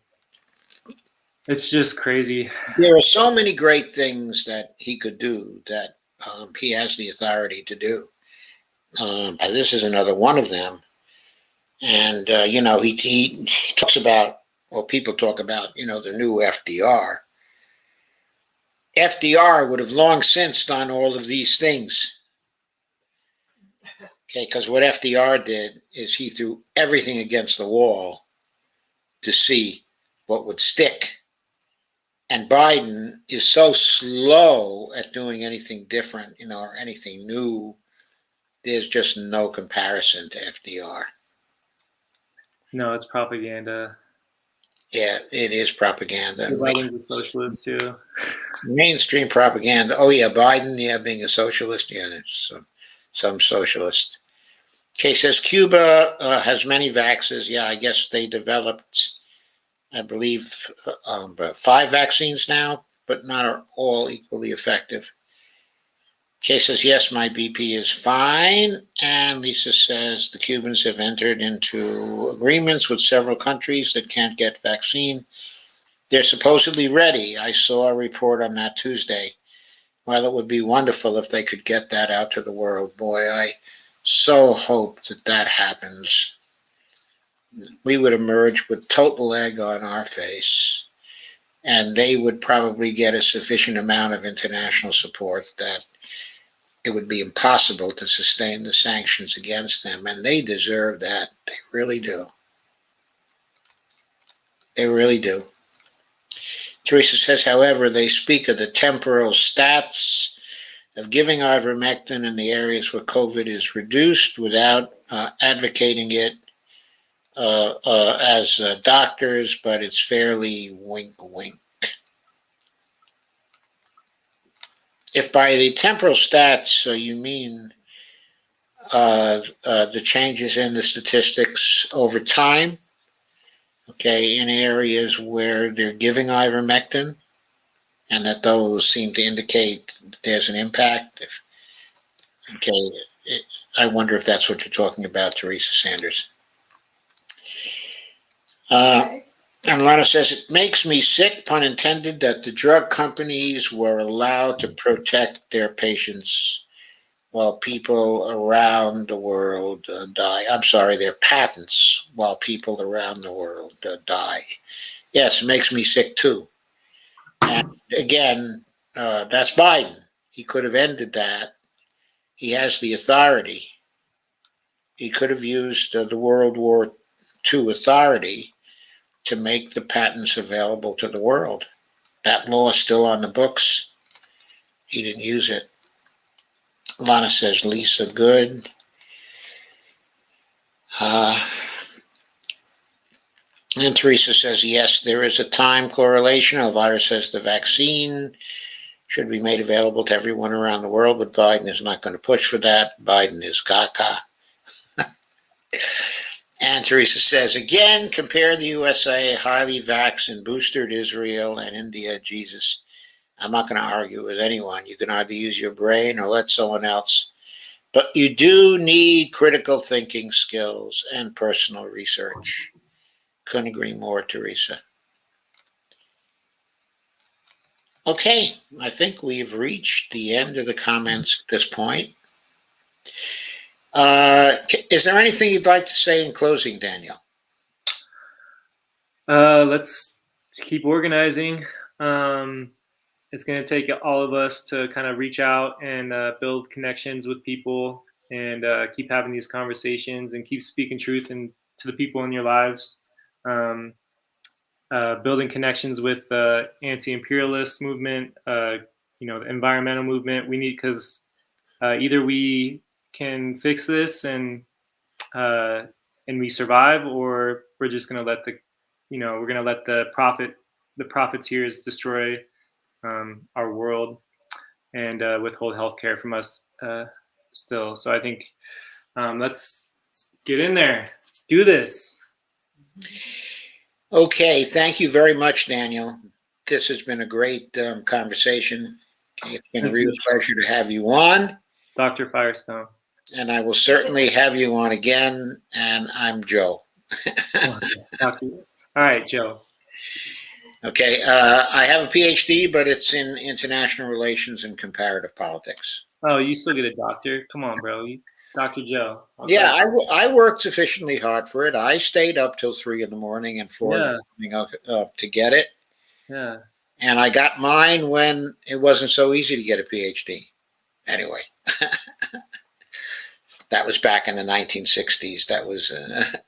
It's just crazy. There are so many great things that he could do that he has the authority to do. This is another one of them. And, he talks about, or people talk about, the new FDR. FDR would have long since done all of these things. Okay, because what FDR did is he threw everything against the wall to see what would stick. And Biden is so slow at doing anything different, or anything new. There's just no comparison to FDR. No, it's propaganda. Yeah, it is propaganda. Biden's a socialist too. Mainstream propaganda. Oh yeah, Biden, being a socialist. Yeah, some socialist. Okay, says Cuba has many vaxes. Yeah, I guess they developed, I believe, 5 vaccines now, but not all equally effective. Kay says, yes, my BP is fine. And Lisa says the Cubans have entered into agreements with several countries that can't get vaccine. They're supposedly ready. I saw a report on that Tuesday. Well, it would be wonderful if they could get that out to the world. Boy, I so hope that happens. We would emerge with total egg on our face, and they would probably get a sufficient amount of international support that it would be impossible to sustain the sanctions against them, and they deserve that. They really do. They really do. Teresa says, however, they speak of the temporal stats of giving ivermectin in the areas where COVID is reduced without advocating it as doctors, but it's fairly wink, wink. If by the temporal stats you mean the changes in the statistics over time, okay, in areas where they're giving ivermectin, and that those seem to indicate there's an impact. Okay, I wonder if that's what you're talking about, Teresa Sanders. Okay. And Lana says, it makes me sick, pun intended, that the drug companies were allowed to protect their patients while people around the world die. I'm sorry, their patents while people around the world die. Yes, it makes me sick too. And again, that's Biden. He could have ended that. He has the authority. He could have used the World War II authority to make the patents available to the world. That law is still on the books. He didn't use it. Lana says, Lisa, good. And Teresa says, yes, there is a time correlation. Elvira says the vaccine should be made available to everyone around the world, but Biden is not going to push for that. Biden is caca. And Teresa says, again, compare the USA, highly vaxxed and boosted Israel and India. Jesus, I'm not going to argue with anyone. You can either use your brain or let someone else. But you do need critical thinking skills and personal research. Couldn't agree more, Teresa. Okay, I think we've reached the end of the comments at this point. Is there anything you'd like to say in closing, Daniel? Let's keep organizing. It's going to take all of us to kind of reach out and build connections with people and keep having these conversations and keep speaking truth and to the people in your lives. Building connections with the anti-imperialist movement, the environmental movement. We need, because either we can fix this and we survive, or we're just going to let we're going to let the profiteers destroy our world and withhold healthcare from us still. So I think let's get in there. Let's do this. Okay, thank you very much, Daniel. This has been a great conversation. It's been a real pleasure to have you on. Dr. Firestone. And I will certainly have you on again. And I'm Joe. All right, Joe. Okay, I have a PhD, but it's in international relations and comparative politics. Oh, you still get a doctor? Come on, bro. Dr. Joe. Yeah, I worked sufficiently hard for it. I stayed up till 3 in the morning and 4 in the morning to get it. Yeah. And I got mine when it wasn't so easy to get a PhD. Anyway, that was back in the 1960s. That was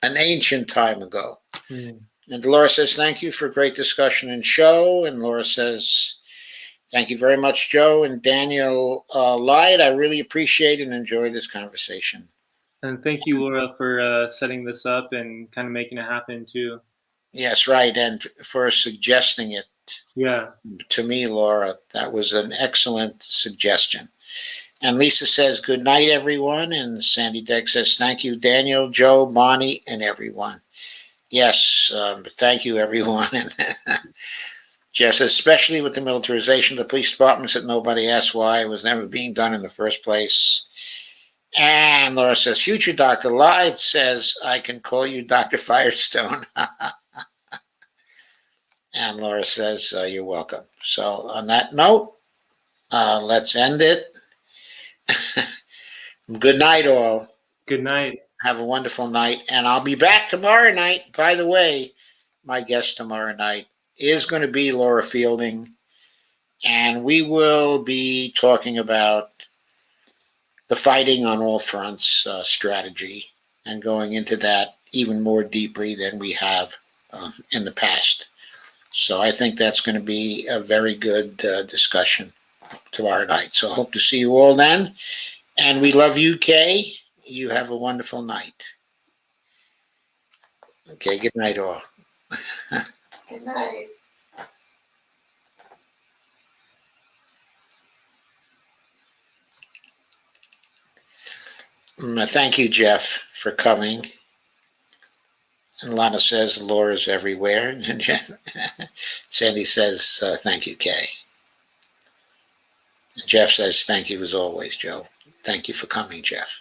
an ancient time ago. Mm. And Laura says, thank you for a great discussion and show. And Laura says, thank you very much, Joe. And Daniel Lide, I really appreciate and enjoyed this conversation. And thank you, Laura, for setting this up and kind of making it happen, too. Yes, right. And for suggesting it. Yeah. To me, Laura, that was an excellent suggestion. And Lisa says, good night, everyone. And Sandy Deck says, thank you, Daniel, Joe, Bonnie, and everyone. Yes, thank you, everyone. And Jess, especially with the militarization of the police departments that nobody asked why it was never being done in the first place. And Laura says, future Dr. Lide says, I can call you Dr. Firestone. And Laura says, you're welcome. So on that note, let's end it. Good night, all. Good night. Have a wonderful night. And I'll be back tomorrow night. By the way, my guest tomorrow night is going to be Laura Fielding. And we will be talking about the fighting on all fronts strategy and going into that even more deeply than we have in the past. So I think that's going to be a very good discussion tomorrow night. So I hope to see you all then. And we love you, Kay. You have a wonderful night. Okay, good night, all. Good night. Thank you, Jeff, for coming. And Lana says, the law is everywhere. And Sandy says, thank you, Kay. And Jeff says, thank you as always, Joe. Thank you for coming, Jeff.